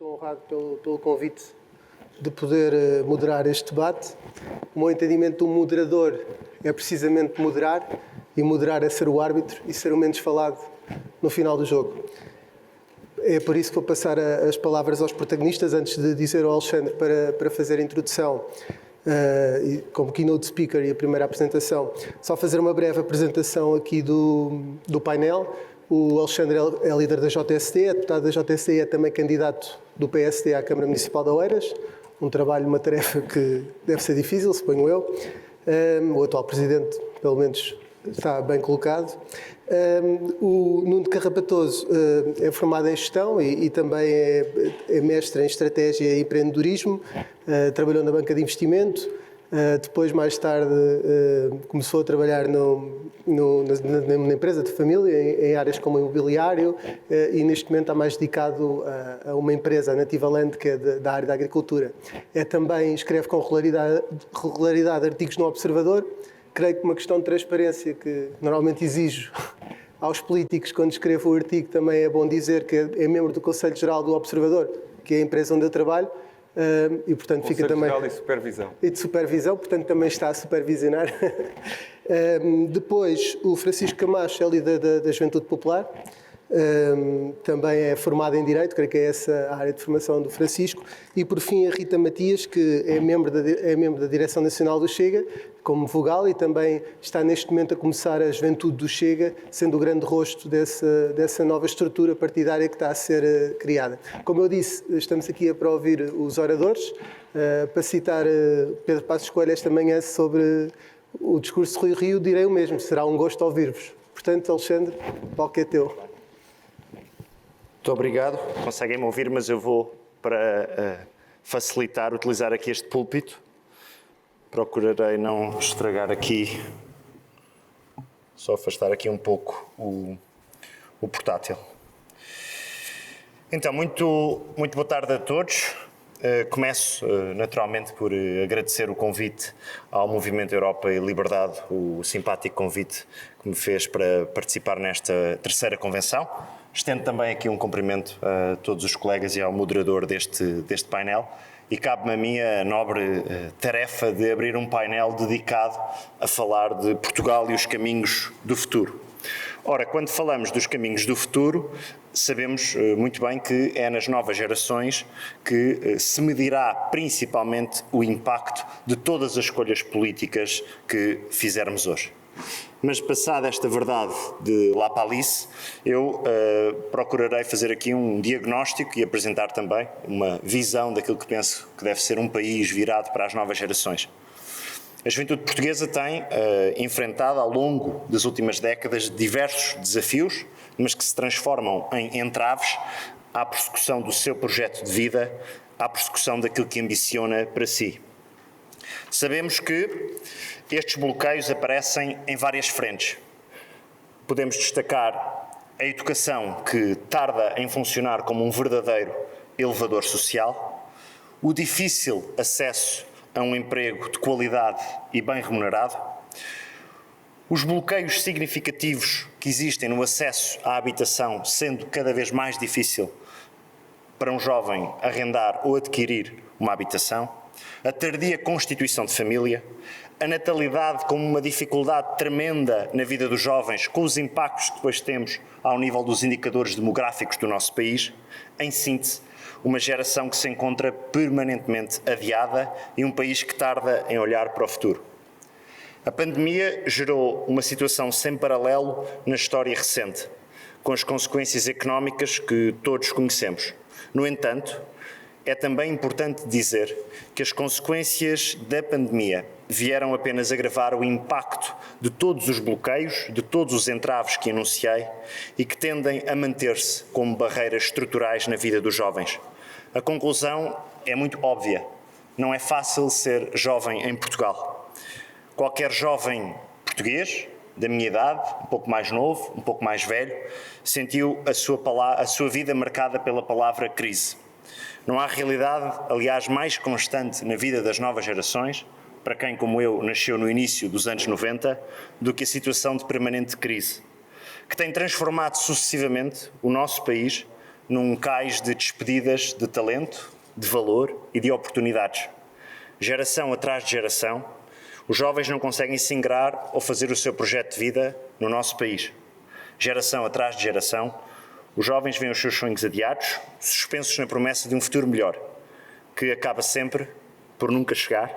Estou honrado pelo convite de poder moderar este debate. O meu entendimento de um moderador é precisamente moderar, e moderar é ser o árbitro e ser o menos falado no final do jogo. É por isso que vou passar as palavras aos protagonistas, antes de dizer ao Alexandre para fazer a introdução como keynote speaker e a primeira apresentação. Só fazer uma breve apresentação aqui do painel. O Alexandre é líder da JST, é deputado da JST e é também candidato do PSD à Câmara Municipal de Oeiras. Um trabalho, uma tarefa que deve ser difícil, suponho eu. O atual presidente, pelo menos, está bem colocado. O Nuno Carrapatoso é formado em gestão e também é mestre em estratégia e empreendedorismo. Trabalhou na banca de investimento. Depois, mais tarde, começou a trabalhar na empresa de família, em áreas como imobiliário, e neste momento está mais dedicado a uma empresa, a Nativa Land, que é da área da agricultura. Também escreve com regularidade artigos no Observador. Creio que uma questão de transparência que normalmente exijo aos políticos quando escrevo o artigo também é bom dizer que é membro do Conselho Geral do Observador, que é a empresa onde eu trabalho. E, portanto, fica também... Conselho Geral e Supervisão. E de Supervisão, portanto, também está a supervisionar. Depois, o Francisco Camacho é líder da Juventude Popular. Também é formado em Direito, creio que é essa a área de formação do Francisco. E, por fim, a Rita Matias, que é membro da Direção Nacional do Chega, como vogal, e também está neste momento a começar a Juventude do Chega, sendo o grande rosto dessa nova estrutura partidária que está a ser criada. Como eu disse, estamos aqui para ouvir os oradores. Para citar Pedro Passos Coelho esta manhã sobre o discurso de Rui Rio, direi o mesmo: será um gosto ouvir-vos. Portanto, Alexandre, o palco é teu. Muito obrigado. Conseguem-me ouvir, mas eu vou, para facilitar, utilizar aqui este púlpito. Procurarei não estragar aqui, só afastar aqui um pouco o portátil. Então, muito boa tarde a todos. Começo, naturalmente, por agradecer o convite ao Movimento Europa e Liberdade, o simpático convite que me fez para participar nesta terceira convenção. Estendo também aqui um cumprimento a todos os colegas e ao moderador deste painel. E cabe-me a mim a nobre tarefa de abrir um painel dedicado a falar de Portugal e os caminhos do futuro. Ora, quando falamos dos caminhos do futuro, sabemos muito bem que é nas novas gerações que se medirá principalmente o impacto de todas as escolhas políticas que fizermos hoje. Mas, passada esta verdade de La Palice, eu procurarei fazer aqui um diagnóstico e apresentar também uma visão daquilo que penso que deve ser um país virado para as novas gerações. A juventude portuguesa tem enfrentado ao longo das últimas décadas diversos desafios, mas que se transformam em entraves à persecução do seu projeto de vida, à persecução daquilo que ambiciona para si. Sabemos que estes bloqueios aparecem em várias frentes. Podemos destacar a educação, que tarda em funcionar como um verdadeiro elevador social, o difícil acesso a um emprego de qualidade e bem remunerado, os bloqueios significativos que existem no acesso à habitação, sendo cada vez mais difícil para um jovem arrendar ou adquirir uma habitação, a tardia constituição de família, a natalidade como uma dificuldade tremenda na vida dos jovens, com os impactos que depois temos ao nível dos indicadores demográficos do nosso país, em síntese, uma geração que se encontra permanentemente adiada e um país que tarda em olhar para o futuro. A pandemia gerou uma situação sem paralelo na história recente, com as consequências económicas que todos conhecemos. No entanto, é também importante dizer que as consequências da pandemia vieram apenas agravar o impacto de todos os bloqueios, de todos os entraves que enunciei e que tendem a manter-se como barreiras estruturais na vida dos jovens. A conclusão é muito óbvia. Não é fácil ser jovem em Portugal. Qualquer jovem português, da minha idade, um pouco mais novo, um pouco mais velho, sentiu a sua vida marcada pela palavra crise. Não há realidade, aliás, mais constante na vida das novas gerações, para quem, como eu, nasceu no início dos anos 90, do que a situação de permanente crise, que tem transformado sucessivamente o nosso país num cais de despedidas de talento, de valor e de oportunidades. Geração atrás de geração, os jovens não conseguem se ingrar ou fazer o seu projeto de vida no nosso país. Geração atrás de geração, os jovens veem os seus sonhos adiados, suspensos na promessa de um futuro melhor, que acaba sempre por nunca chegar,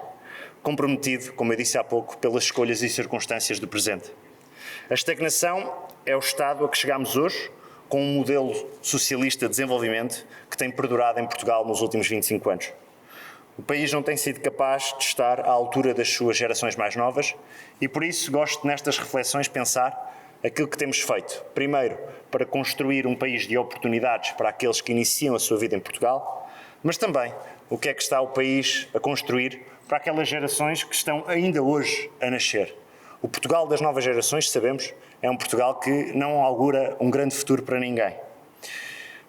comprometido, como eu disse há pouco, pelas escolhas e circunstâncias do presente. A estagnação é o estado a que chegamos hoje, com um modelo socialista de desenvolvimento que tem perdurado em Portugal nos últimos 25 anos. O país não tem sido capaz de estar à altura das suas gerações mais novas e, por isso, gosto nestas reflexões pensar aquilo que temos feito. Primeiro, para construir um país de oportunidades para aqueles que iniciam a sua vida em Portugal, mas também o que é que está o país a construir para aquelas gerações que estão ainda hoje a nascer. O Portugal das novas gerações, sabemos, é um Portugal que não augura um grande futuro para ninguém.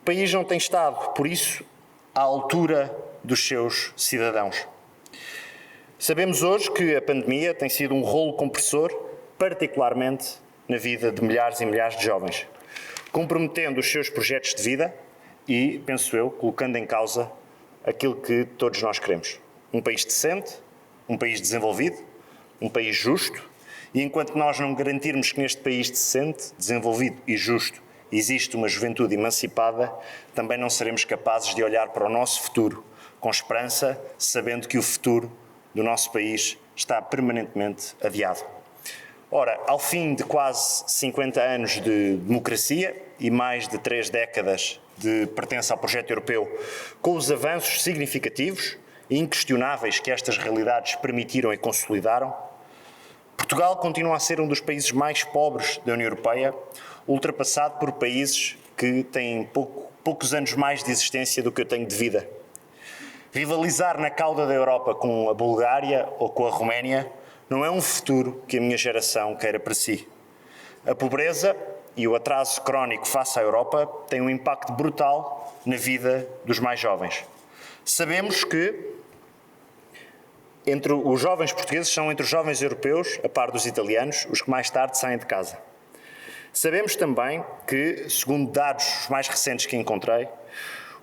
O país não tem estado, por isso, à altura dos seus cidadãos. Sabemos hoje que a pandemia tem sido um rolo compressor, particularmente na vida de milhares e milhares de jovens, comprometendo os seus projetos de vida e, penso eu, colocando em causa aquilo que todos nós queremos. Um país decente, um país desenvolvido, um país justo, e enquanto nós não garantirmos que neste país decente, desenvolvido e justo existe uma juventude emancipada, também não seremos capazes de olhar para o nosso futuro com esperança, sabendo que o futuro do nosso país está permanentemente adiado. Ora, ao fim de quase 50 anos de democracia e mais de 3 décadas de pertença ao projeto europeu, com os avanços significativos e inquestionáveis que estas realidades permitiram e consolidaram, Portugal continua a ser um dos países mais pobres da União Europeia, ultrapassado por países que têm poucos anos mais de existência do que eu tenho de vida. Rivalizar na cauda da Europa com a Bulgária ou com a Roménia não é um futuro que a minha geração queira para si. A pobreza e o atraso crónico face à Europa têm um impacto brutal na vida dos mais jovens. Sabemos que os jovens portugueses são entre os jovens europeus, a par dos italianos, os que mais tarde saem de casa. Sabemos também que, segundo dados mais recentes que encontrei,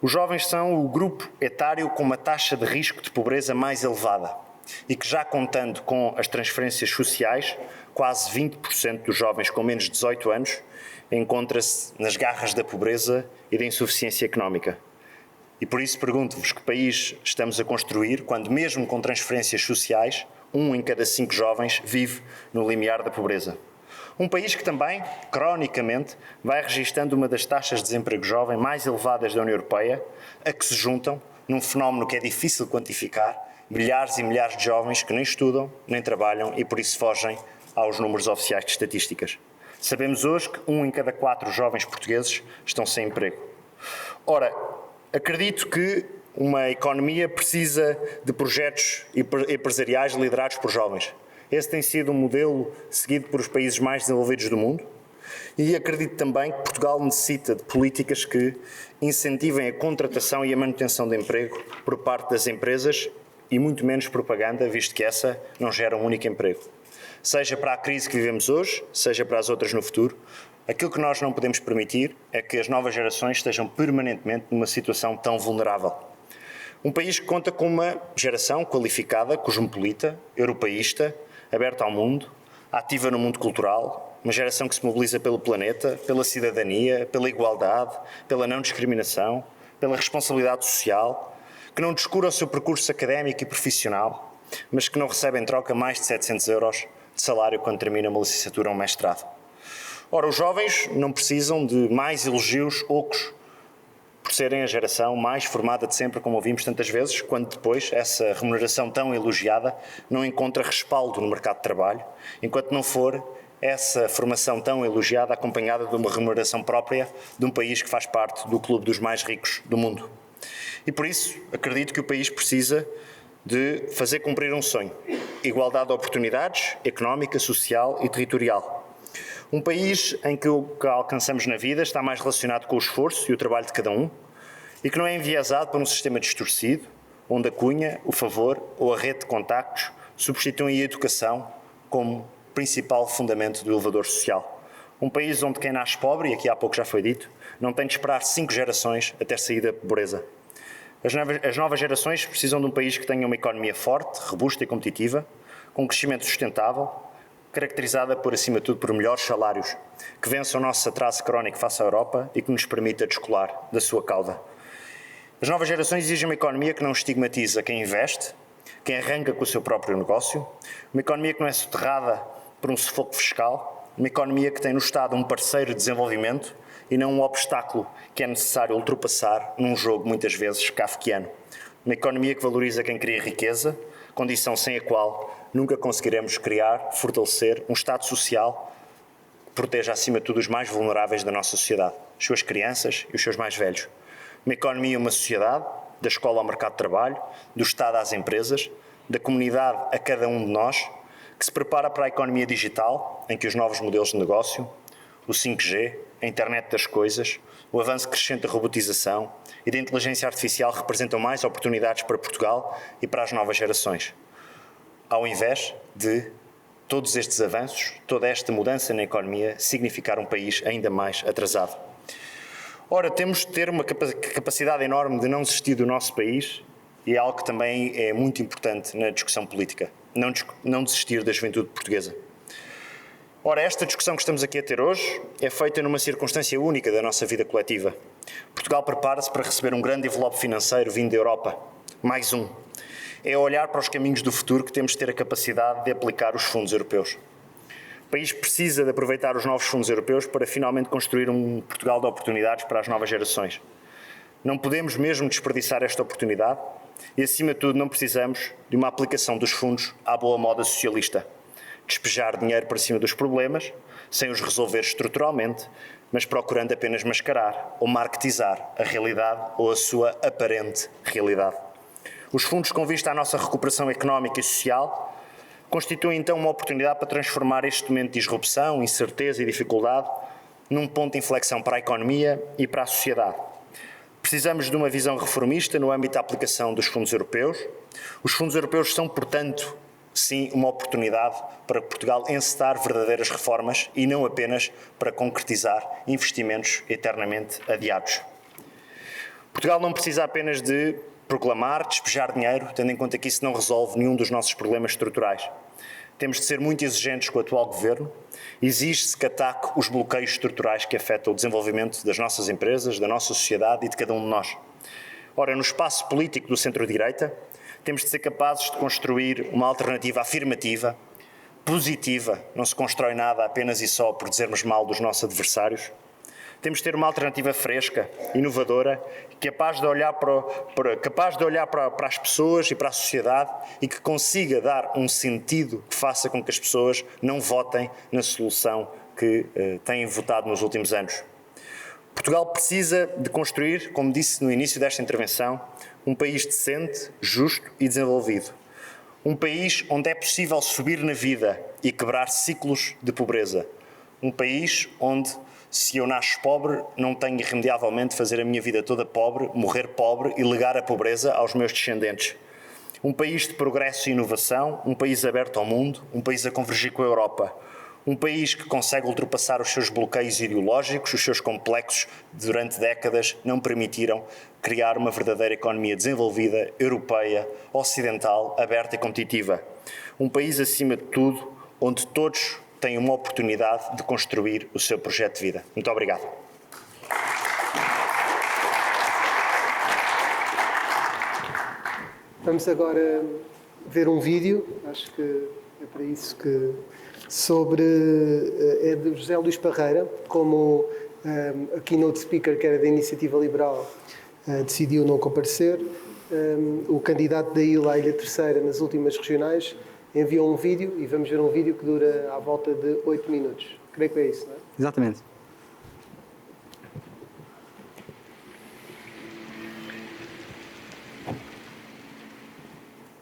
os jovens são o grupo etário com uma taxa de risco de pobreza mais elevada e que, já contando com as transferências sociais, quase 20% dos jovens com menos de 18 anos encontra-se nas garras da pobreza e da insuficiência económica. E por isso pergunto-vos que país estamos a construir quando, mesmo com transferências sociais, 1 em cada 5 jovens vive no limiar da pobreza. Um país que também, cronicamente, vai registando uma das taxas de desemprego jovem mais elevadas da União Europeia, a que se juntam, num fenómeno que é difícil quantificar, milhares e milhares de jovens que nem estudam, nem trabalham e por isso fogem aos números oficiais de estatísticas. Sabemos hoje que 1 em cada 4 jovens portugueses estão sem emprego. Ora, acredito que uma economia precisa de projetos empresariais liderados por jovens. Esse tem sido um modelo seguido por os países mais desenvolvidos do mundo e acredito também que Portugal necessita de políticas que incentivem a contratação e a manutenção de emprego por parte das empresas e muito menos propaganda, visto que essa não gera um único emprego. Seja para a crise que vivemos hoje, seja para as outras no futuro, aquilo que nós não podemos permitir é que as novas gerações estejam permanentemente numa situação tão vulnerável. Um país que conta com uma geração qualificada, cosmopolita, europeísta, aberta ao mundo, ativa no mundo cultural, uma geração que se mobiliza pelo planeta, pela cidadania, pela igualdade, pela não discriminação, pela responsabilidade social, que não descura o seu percurso académico e profissional, mas que não recebe em troca mais de 700 euros de salário quando termina uma licenciatura ou um mestrado. Ora, os jovens não precisam de mais elogios ocos por serem a geração mais formada de sempre, como ouvimos tantas vezes, quando depois essa remuneração tão elogiada não encontra respaldo no mercado de trabalho, enquanto não for essa formação tão elogiada acompanhada de uma remuneração própria de um país que faz parte do clube dos mais ricos do mundo. E por isso acredito que o país precisa de fazer cumprir um sonho: igualdade de oportunidades económica, social e territorial. Um país em que o que alcançamos na vida está mais relacionado com o esforço e o trabalho de cada um e que não é enviesado por um sistema distorcido, onde a cunha, o favor ou a rede de contactos substituem a educação como principal fundamento do elevador social. Um país onde quem nasce pobre, e aqui há pouco já foi dito, não tem de esperar 5 gerações até sair da pobreza. As novas gerações precisam de um país que tenha uma economia forte, robusta e competitiva, com um crescimento sustentável, caracterizada por, acima de tudo, por melhores salários, que vença o nosso atraso crónico face à Europa e que nos permita descolar da sua cauda. As novas gerações exigem uma economia que não estigmatiza quem investe, quem arranca com o seu próprio negócio, uma economia que não é soterrada por um sufoco fiscal, uma economia que tem no Estado um parceiro de desenvolvimento e não um obstáculo que é necessário ultrapassar num jogo muitas vezes kafkiano. Uma economia que valoriza quem cria riqueza, condição sem a qual nunca conseguiremos criar, fortalecer um Estado social que proteja acima de tudo os mais vulneráveis da nossa sociedade, as suas crianças e os seus mais velhos. Uma economia e uma sociedade, da escola ao mercado de trabalho, do Estado às empresas, da comunidade a cada um de nós, que se prepara para a economia digital, em que os novos modelos de negócio, o 5G, a internet das coisas, o avanço crescente da robotização e da inteligência artificial representam mais oportunidades para Portugal e para as novas gerações, ao invés de todos estes avanços, toda esta mudança na economia significar um país ainda mais atrasado. Ora, temos de ter uma capacidade enorme de não desistir do nosso país e é algo que também é muito importante na discussão política, não desistir da juventude portuguesa. Ora, esta discussão que estamos aqui a ter hoje é feita numa circunstância única da nossa vida coletiva. Portugal prepara-se para receber um grande envelope financeiro vindo da Europa. Mais um. É olhar para os caminhos do futuro que temos de ter a capacidade de aplicar os fundos europeus. O país precisa de aproveitar os novos fundos europeus para finalmente construir um Portugal de oportunidades para as novas gerações. Não podemos mesmo desperdiçar esta oportunidade e, acima de tudo, não precisamos de uma aplicação dos fundos à boa moda socialista. Despejar dinheiro para cima dos problemas, sem os resolver estruturalmente, mas procurando apenas mascarar ou marketizar a realidade ou a sua aparente realidade. Os fundos com vista à nossa recuperação económica e social constituem então uma oportunidade para transformar este momento de disrupção, incerteza e dificuldade num ponto de inflexão para a economia e para a sociedade. Precisamos de uma visão reformista no âmbito da aplicação dos fundos europeus. Os fundos europeus são, portanto, sim, uma oportunidade para Portugal encetar verdadeiras reformas e não apenas para concretizar investimentos eternamente adiados. Portugal não precisa apenas de proclamar, despejar dinheiro, tendo em conta que isso não resolve nenhum dos nossos problemas estruturais. Temos de ser muito exigentes com o atual governo. Exige-se que ataque os bloqueios estruturais que afetam o desenvolvimento das nossas empresas, da nossa sociedade e de cada um de nós. Ora, no espaço político do centro-direita, temos de ser capazes de construir uma alternativa afirmativa, positiva, não se constrói nada apenas e só por dizermos mal dos nossos adversários. Temos de ter uma alternativa fresca, inovadora, capaz de olhar para as pessoas e para a sociedade e que consiga dar um sentido que faça com que as pessoas não votem na solução que têm votado nos últimos anos. Portugal precisa de construir, como disse no início desta intervenção, um país decente, justo e desenvolvido. Um país onde é possível subir na vida e quebrar ciclos de pobreza. Um país onde, se eu nasço pobre, não tenho irremediavelmente de fazer a minha vida toda pobre, morrer pobre e legar a pobreza aos meus descendentes. Um país de progresso e inovação, um país aberto ao mundo, um país a convergir com a Europa. Um país que consegue ultrapassar os seus bloqueios ideológicos, os seus complexos durante décadas não permitiram criar uma verdadeira economia desenvolvida, europeia, ocidental, aberta e competitiva. Um país, acima de tudo, onde todos têm uma oportunidade de construir o seu projeto de vida. Muito obrigado. Vamos agora ver um vídeo, acho que é para isso que... é de José Luís Parreira, como a keynote speaker, que era da Iniciativa Liberal, decidiu não comparecer. O candidato da Ilha, à Ilha Terceira, nas últimas regionais, enviou um vídeo, e vamos ver um vídeo que dura à volta de 8 minutos. Creio que é isso, não é? Exatamente.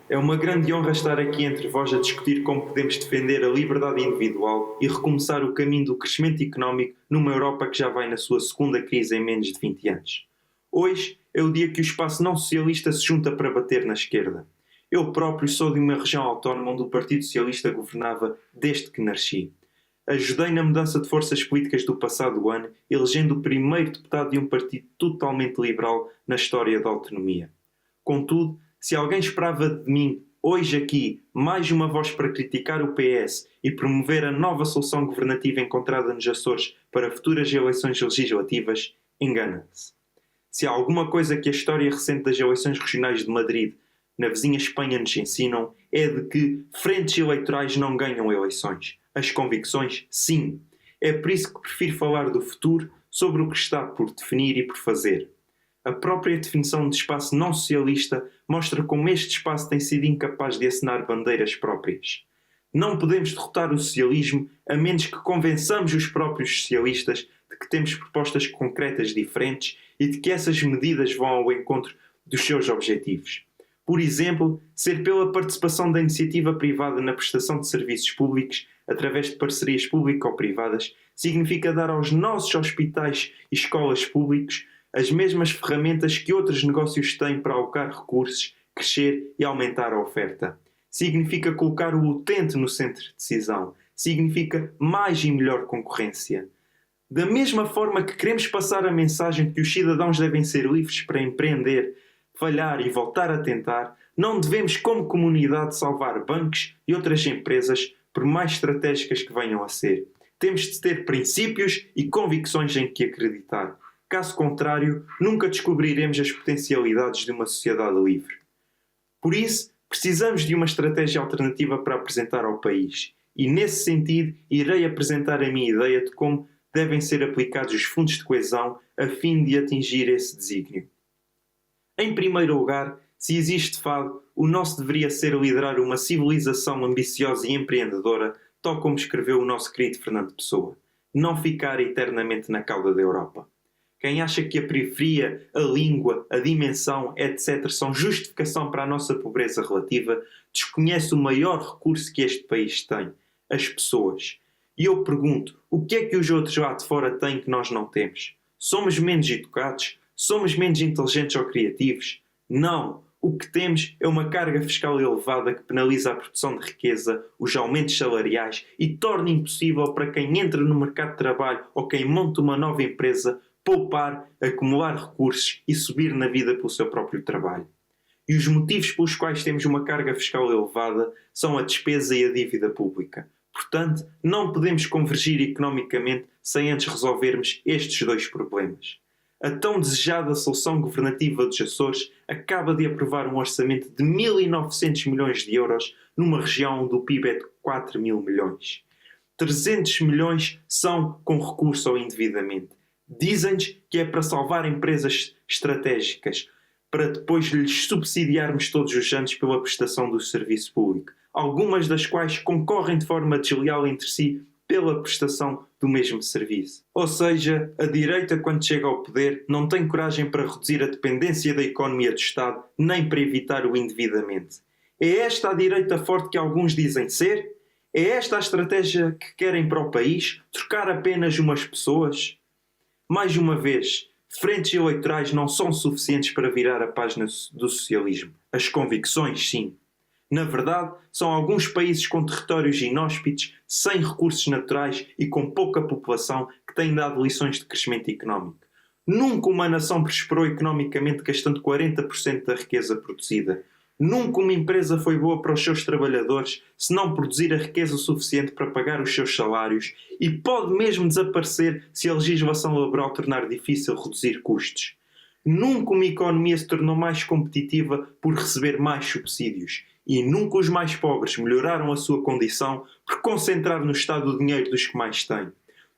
É uma grande honra estar aqui entre vós a discutir como podemos defender a liberdade individual e recomeçar o caminho do crescimento económico numa Europa que já vai na sua segunda crise em menos de 20 anos. Hoje é o dia que o espaço não socialista se junta para bater na esquerda. Eu próprio sou de uma região autónoma onde o Partido Socialista governava desde que nasci. ajudei na mudança de forças políticas do passado ano, elegendo o primeiro deputado de um partido totalmente liberal na história da autonomia. Contudo, se alguém esperava de mim, hoje aqui, mais uma voz para criticar o PS e promover a nova solução governativa encontrada nos Açores para futuras eleições legislativas, engana-se. Se há alguma coisa que a história recente das eleições regionais de Madrid, na vizinha Espanha, nos ensinam, é de que frentes eleitorais não ganham eleições. As convicções, sim. É por isso que prefiro falar do futuro sobre o que está por definir e por fazer. A própria definição de espaço não socialista mostra como este espaço tem sido incapaz de acenar bandeiras próprias. Não podemos derrotar o socialismo a menos que convençamos os próprios socialistas de que temos propostas concretas diferentes e de que essas medidas vão ao encontro dos seus objetivos. Por exemplo, ser pela participação da iniciativa privada na prestação de serviços públicos através de parcerias público-privadas significa dar aos nossos hospitais e escolas públicos as mesmas ferramentas que outros negócios têm para alocar recursos, crescer e aumentar a oferta. Significa colocar o utente no centro de decisão. Significa mais e melhor concorrência. Da mesma forma que queremos passar a mensagem de que os cidadãos devem ser livres para empreender, falhar e voltar a tentar, não devemos, como comunidade, salvar bancos e outras empresas, por mais estratégicas que venham a ser. Temos de ter princípios e convicções em que acreditar. Caso contrário, nunca descobriremos as potencialidades de uma sociedade livre. Por isso, precisamos de uma estratégia alternativa para apresentar ao país. E, nesse sentido, irei apresentar a minha ideia de como devem ser aplicados os fundos de coesão a fim de atingir esse desígnio. Em primeiro lugar, se existe fado, o nosso deveria ser liderar uma civilização ambiciosa e empreendedora, tal como escreveu o nosso querido Fernando Pessoa. Não ficar eternamente na cauda da Europa. Quem acha que a periferia, a língua, a dimensão, etc. são justificação para a nossa pobreza relativa, desconhece o maior recurso que este país tem, as pessoas. E eu pergunto, o que é que os outros lá de fora têm que nós não temos? Somos menos educados? Somos menos inteligentes ou criativos? Não! O que temos é uma carga fiscal elevada que penaliza a produção de riqueza, os aumentos salariais e torna impossível para quem entra no mercado de trabalho ou quem monta uma nova empresa poupar, acumular recursos e subir na vida pelo seu próprio trabalho. E os motivos pelos quais temos uma carga fiscal elevada são a despesa e a dívida pública. Portanto, não podemos convergir economicamente sem antes resolvermos estes dois problemas. A tão desejada solução governativa dos Açores acaba de aprovar um orçamento de 1.900 milhões de euros numa região onde o PIB é de 4 mil milhões. 300 milhões são com recurso ao endividamento. Dizem-nos que é para salvar empresas estratégicas, para depois lhes subsidiarmos todos os anos pela prestação do serviço público, algumas das quais concorrem de forma desleal entre si pela prestação do mesmo serviço. Ou seja, a direita, quando chega ao poder, não tem coragem para reduzir a dependência da economia do Estado, nem para evitar o endividamento. É esta a direita forte que alguns dizem ser? É esta a estratégia que querem para o país? Trocar apenas umas pessoas? Mais uma vez, frentes eleitorais não são suficientes para virar a página do socialismo. As convicções, sim. Na verdade, são alguns países com territórios inóspitos, sem recursos naturais e com pouca população que têm dado lições de crescimento económico. Nunca uma nação prosperou economicamente gastando 40% da riqueza produzida. Nunca uma empresa foi boa para os seus trabalhadores se não produzir a riqueza suficiente para pagar os seus salários e pode mesmo desaparecer se a legislação laboral tornar difícil reduzir custos. Nunca uma economia se tornou mais competitiva por receber mais subsídios e nunca os mais pobres melhoraram a sua condição por concentrar no Estado o dinheiro dos que mais têm.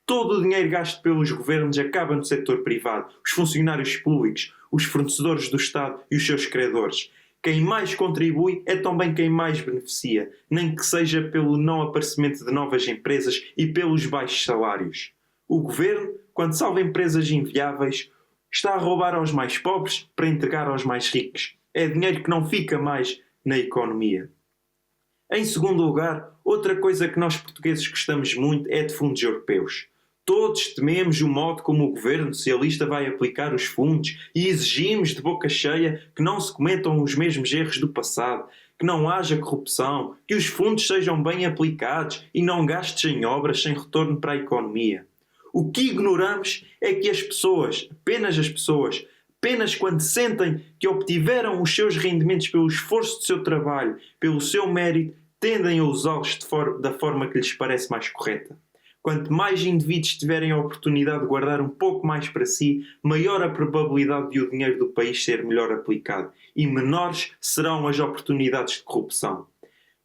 Todo o dinheiro gasto pelos governos acaba no setor privado, os funcionários públicos, os fornecedores do Estado e os seus credores. Quem mais contribui é também quem mais beneficia, nem que seja pelo não aparecimento de novas empresas e pelos baixos salários. O governo, quando salva empresas inviáveis, está a roubar aos mais pobres para entregar aos mais ricos. É dinheiro que não fica mais na economia. Em segundo lugar, outra coisa que nós portugueses gostamos muito é de fundos europeus. Todos tememos o modo como o governo socialista vai aplicar os fundos e exigimos de boca cheia que não se cometam os mesmos erros do passado, que não haja corrupção, que os fundos sejam bem aplicados e não gastos em obras sem retorno para a economia. O que ignoramos é que as pessoas, apenas quando sentem que obtiveram os seus rendimentos pelo esforço do seu trabalho, pelo seu mérito, tendem a usá-los da forma que lhes parece mais correta. Quanto mais indivíduos tiverem a oportunidade de guardar um pouco mais para si, maior a probabilidade de o dinheiro do país ser melhor aplicado e menores serão as oportunidades de corrupção.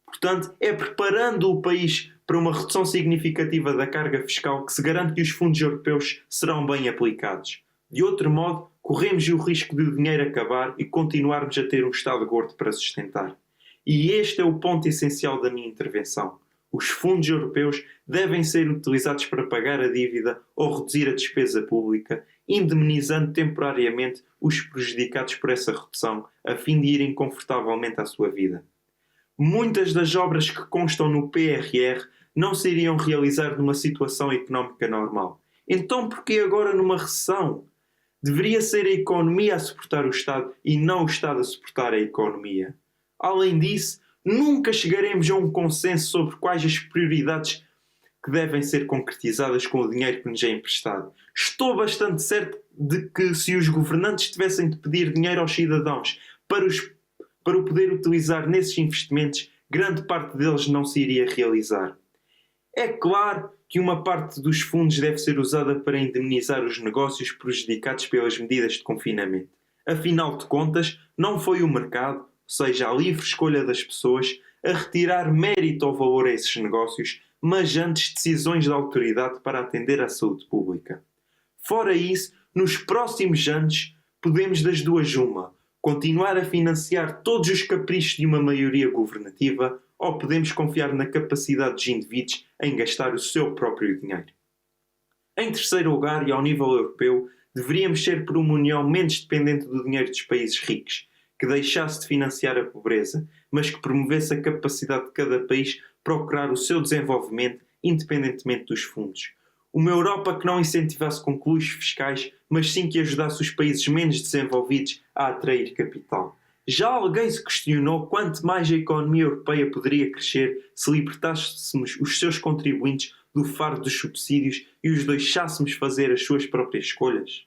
Portanto, é preparando o país para uma redução significativa da carga fiscal que se garante que os fundos europeus serão bem aplicados. De outro modo, corremos o risco de o dinheiro acabar e continuarmos a ter um Estado gordo para sustentar. E este é o ponto essencial da minha intervenção. Os fundos europeus devem ser utilizados para pagar a dívida ou reduzir a despesa pública, indemnizando temporariamente os prejudicados por essa redução, a fim de irem confortavelmente à sua vida. Muitas das obras que constam no PRR não se iriam realizar numa situação económica normal. Então, por que agora numa recessão? Deveria ser a economia a suportar o Estado e não o Estado a suportar a economia. Além disso, nunca chegaremos a um consenso sobre quais as prioridades que devem ser concretizadas com o dinheiro que nos é emprestado. Estou bastante certo de que se os governantes tivessem de pedir dinheiro aos cidadãos para o poder utilizar nesses investimentos, grande parte deles não se iria realizar. É claro que uma parte dos fundos deve ser usada para indemnizar os negócios prejudicados pelas medidas de confinamento. Afinal de contas, não foi o mercado, ou seja, a livre escolha das pessoas, a retirar mérito ou valor a esses negócios, mas antes decisões da autoridade para atender à saúde pública. Fora isso, nos próximos anos, podemos das duas uma, continuar a financiar todos os caprichos de uma maioria governativa ou podemos confiar na capacidade dos indivíduos em gastar o seu próprio dinheiro. Em terceiro lugar, e ao nível europeu, deveríamos ser por uma união menos dependente do dinheiro dos países ricos, que deixasse de financiar a pobreza, mas que promovesse a capacidade de cada país procurar o seu desenvolvimento independentemente dos fundos. Uma Europa que não incentivasse concluos fiscais, mas sim que ajudasse os países menos desenvolvidos a atrair capital. Já alguém se questionou quanto mais a economia europeia poderia crescer se libertássemos os seus contribuintes do fardo dos subsídios e os deixássemos fazer as suas próprias escolhas?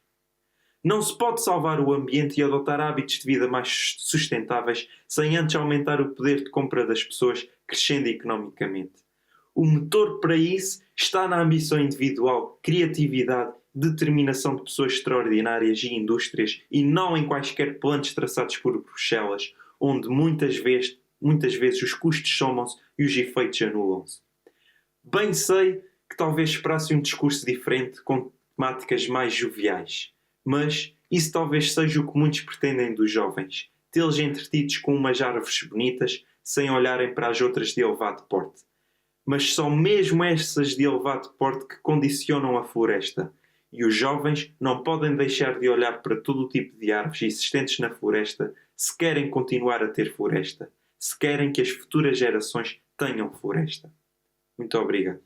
Não se pode salvar o ambiente e adotar hábitos de vida mais sustentáveis sem antes aumentar o poder de compra das pessoas, crescendo economicamente. O motor para isso está na ambição individual, criatividade, determinação de pessoas extraordinárias e indústrias e não em quaisquer planos traçados por Bruxelas, onde muitas vezes os custos somam-se e os efeitos anulam-se. Bem sei que talvez esperasse um discurso diferente com temáticas mais joviais, mas isso talvez seja o que muitos pretendem dos jovens, tê-los entretidos com umas árvores bonitas sem olharem para as outras de elevado porte. Mas são mesmo essas de elevado porte que condicionam a floresta. E os jovens não podem deixar de olhar para todo o tipo de árvores existentes na floresta se querem continuar a ter floresta, se querem que as futuras gerações tenham floresta. Muito obrigado.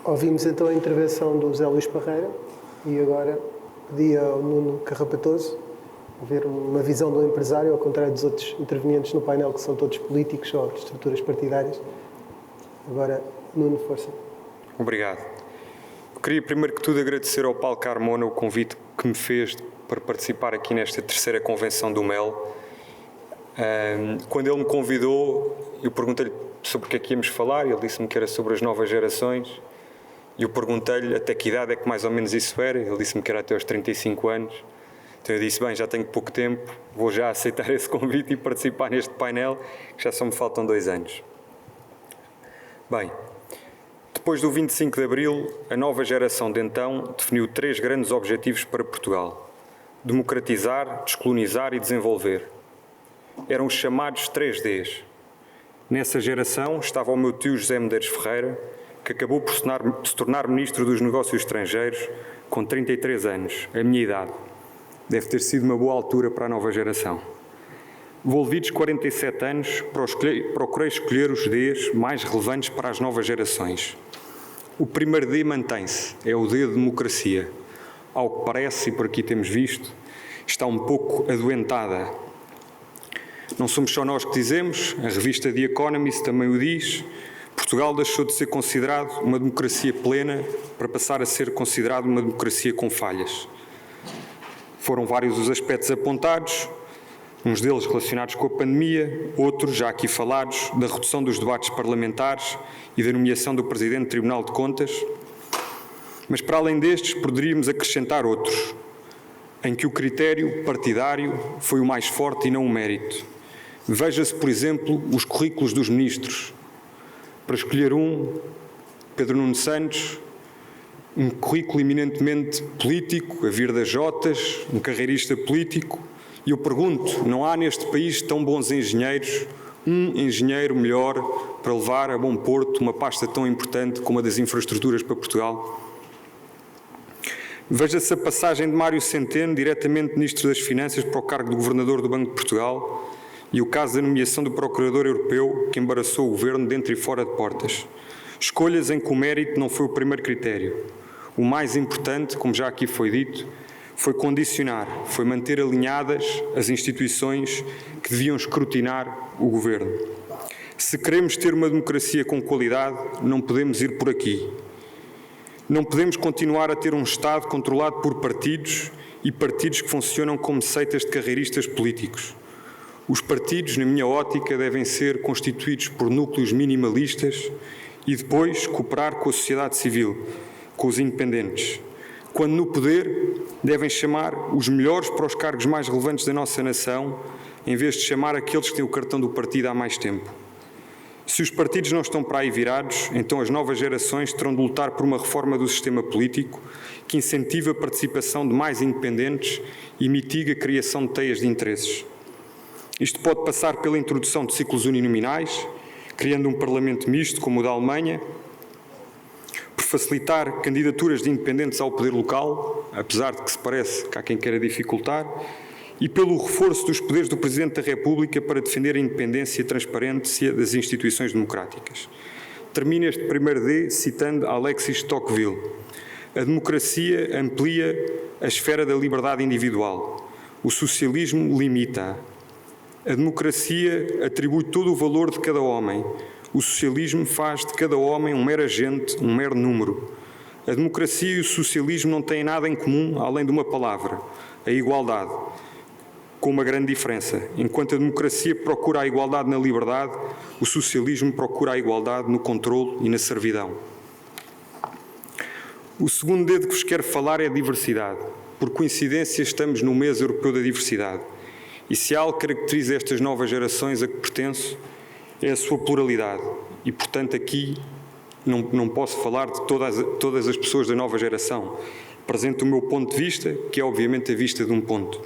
Ouvimos então a intervenção do Zé Luís Parreira e agora pedi ao Nuno Carrapatoso ver uma visão do empresário, ao contrário dos outros intervenientes no painel que são todos políticos ou de estruturas partidárias. Agora, Nuno, força. Obrigado. Eu queria primeiro que tudo agradecer ao Paulo Carmona o convite que me fez para participar aqui nesta terceira convenção do MEL. Quando ele me convidou, eu perguntei-lhe sobre o que é que íamos falar, ele disse-me que era sobre as novas gerações. E eu perguntei-lhe até que idade é que mais ou menos isso era, ele disse-me que era até aos 35 anos. Então eu disse, bem, já tenho pouco tempo, vou já aceitar esse convite e participar neste painel, que já só me faltam 2 anos. Bem, depois do 25 de Abril, a nova geração de então definiu 3 grandes objetivos para Portugal: democratizar, descolonizar e desenvolver. Eram os chamados 3Ds. Nessa geração estava o meu tio José Medeiros Ferreira, que acabou por se tornar Ministro dos Negócios Estrangeiros com 33 anos, a minha idade. Deve ter sido uma boa altura para a nova geração. Volvidos 47 anos, procurei escolher os Ds mais relevantes para as novas gerações. O primeiro D mantém-se, é o D de democracia. Ao que parece, e por aqui temos visto, está um pouco adoentada. Não somos só nós que dizemos, a revista The Economist também o diz. Portugal deixou de ser considerado uma democracia plena para passar a ser considerado uma democracia com falhas. Foram vários os aspectos apontados, uns deles relacionados com a pandemia, outros, já aqui falados, da redução dos debates parlamentares e da nomeação do Presidente do Tribunal de Contas. Mas, para além destes, poderíamos acrescentar outros, em que o critério partidário foi o mais forte e não o mérito. Veja-se, por exemplo, os currículos dos ministros. Para escolher um, Pedro Nuno Santos, um currículo eminentemente político, a vir das Jotas, um carreirista político. E eu pergunto, não há neste país tão bons engenheiros, um engenheiro melhor para levar a bom porto uma pasta tão importante como a das infraestruturas para Portugal? Veja-se a passagem de Mário Centeno, diretamente Ministro das Finanças, para o cargo de Governador do Banco de Portugal, e o caso da nomeação do Procurador Europeu, que embaraçou o Governo dentro e fora de portas. Escolhas em que o mérito não foi o primeiro critério. O mais importante, como já aqui foi dito, foi condicionar, foi manter alinhadas as instituições que deviam escrutinar o Governo. Se queremos ter uma democracia com qualidade, não podemos ir por aqui. Não podemos continuar a ter um Estado controlado por partidos e partidos que funcionam como seitas de carreiristas políticos. Os partidos, na minha ótica, devem ser constituídos por núcleos minimalistas e depois cooperar com a sociedade civil, com os independentes. Quando no poder, devem chamar os melhores para os cargos mais relevantes da nossa nação, em vez de chamar aqueles que têm o cartão do partido há mais tempo. Se os partidos não estão para aí virados, então as novas gerações terão de lutar por uma reforma do sistema político que incentive a participação de mais independentes e mitigue a criação de teias de interesses. Isto pode passar pela introdução de ciclos uninominais, criando um parlamento misto como o da Alemanha, por facilitar candidaturas de independentes ao poder local, apesar de que se parece que há quem queira dificultar, e pelo reforço dos poderes do Presidente da República para defender a independência e a transparência das instituições democráticas. Termino este primeiro D citando Alexis de Tocqueville. A democracia amplia a esfera da liberdade individual. O socialismo limita-a. A democracia atribui todo o valor de cada homem. O socialismo faz de cada homem um mero agente, um mero número. A democracia e o socialismo não têm nada em comum além de uma palavra, a igualdade, com uma grande diferença. Enquanto a democracia procura a igualdade na liberdade, o socialismo procura a igualdade no controle e na servidão. O segundo D de que vos quero falar é a diversidade. Por coincidência, estamos no mês europeu da diversidade. E se algo caracteriza estas novas gerações a que pertenço, é a sua pluralidade. E, portanto, aqui não posso falar de todas as pessoas da nova geração. Apresento o meu ponto de vista, que é obviamente a vista de um ponto.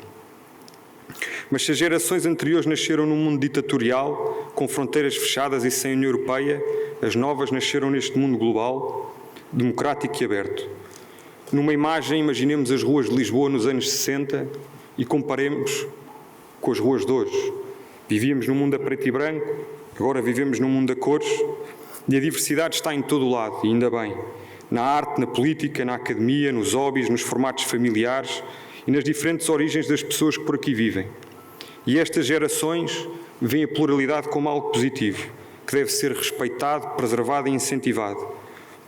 Mas se as gerações anteriores nasceram num mundo ditatorial, com fronteiras fechadas e sem União Europeia, as novas nasceram neste mundo global, democrático e aberto. Numa imagem, imaginemos as ruas de Lisboa nos anos 60 e comparemos com as ruas de hoje. Vivíamos num mundo a preto e branco, agora vivemos num mundo a cores, e a diversidade está em todo o lado, e ainda bem. Na arte, na política, na academia, nos hobbies, nos formatos familiares e nas diferentes origens das pessoas que por aqui vivem. E estas gerações veem a pluralidade como algo positivo, que deve ser respeitado, preservado e incentivado.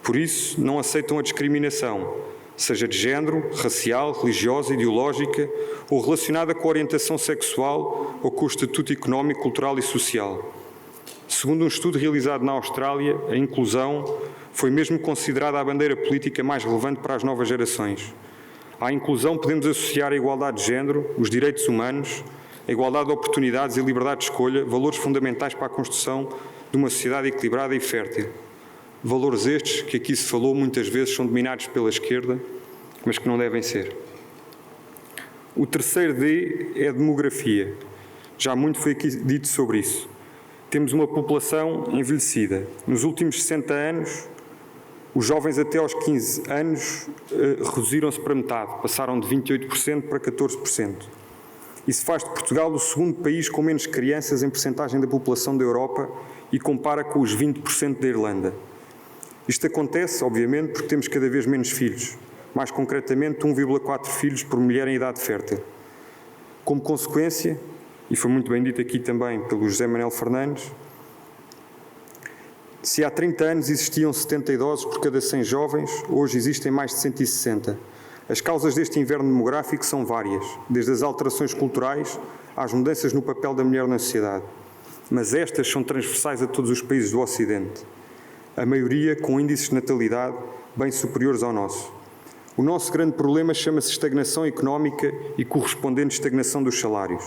Por isso, não aceitam a discriminação, seja de género, racial, religiosa, ideológica ou relacionada com a orientação sexual ou com o estatuto económico, cultural e social. Segundo um estudo realizado na Austrália, a inclusão foi mesmo considerada a bandeira política mais relevante para as novas gerações. À inclusão podemos associar a igualdade de género, os direitos humanos, a igualdade de oportunidades e a liberdade de escolha, valores fundamentais para a construção de uma sociedade equilibrada e fértil. Valores estes que aqui se falou muitas vezes são dominados pela esquerda, mas que não devem ser. O terceiro D é a demografia. Já muito foi aqui dito sobre isso. Temos uma população envelhecida. Nos últimos 60 anos, os jovens até aos 15 anos reduziram-se para metade, passaram de 28% para 14%. Isso faz de Portugal o segundo país com menos crianças em percentagem da população da Europa e compara com os 20% da Irlanda. Isto acontece, obviamente, porque temos cada vez menos filhos, mais concretamente 1,4 filhos por mulher em idade fértil. Como consequência, e foi muito bem dito aqui também pelo José Manuel Fernandes, se há 30 anos existiam 70 idosos por cada 100 jovens, hoje existem mais de 160. As causas deste inverno demográfico são várias, desde as alterações culturais às mudanças no papel da mulher na sociedade. Mas estas são transversais a todos os países do Ocidente. A maioria com índices de natalidade bem superiores ao nosso. O nosso grande problema chama-se estagnação económica e correspondente estagnação dos salários.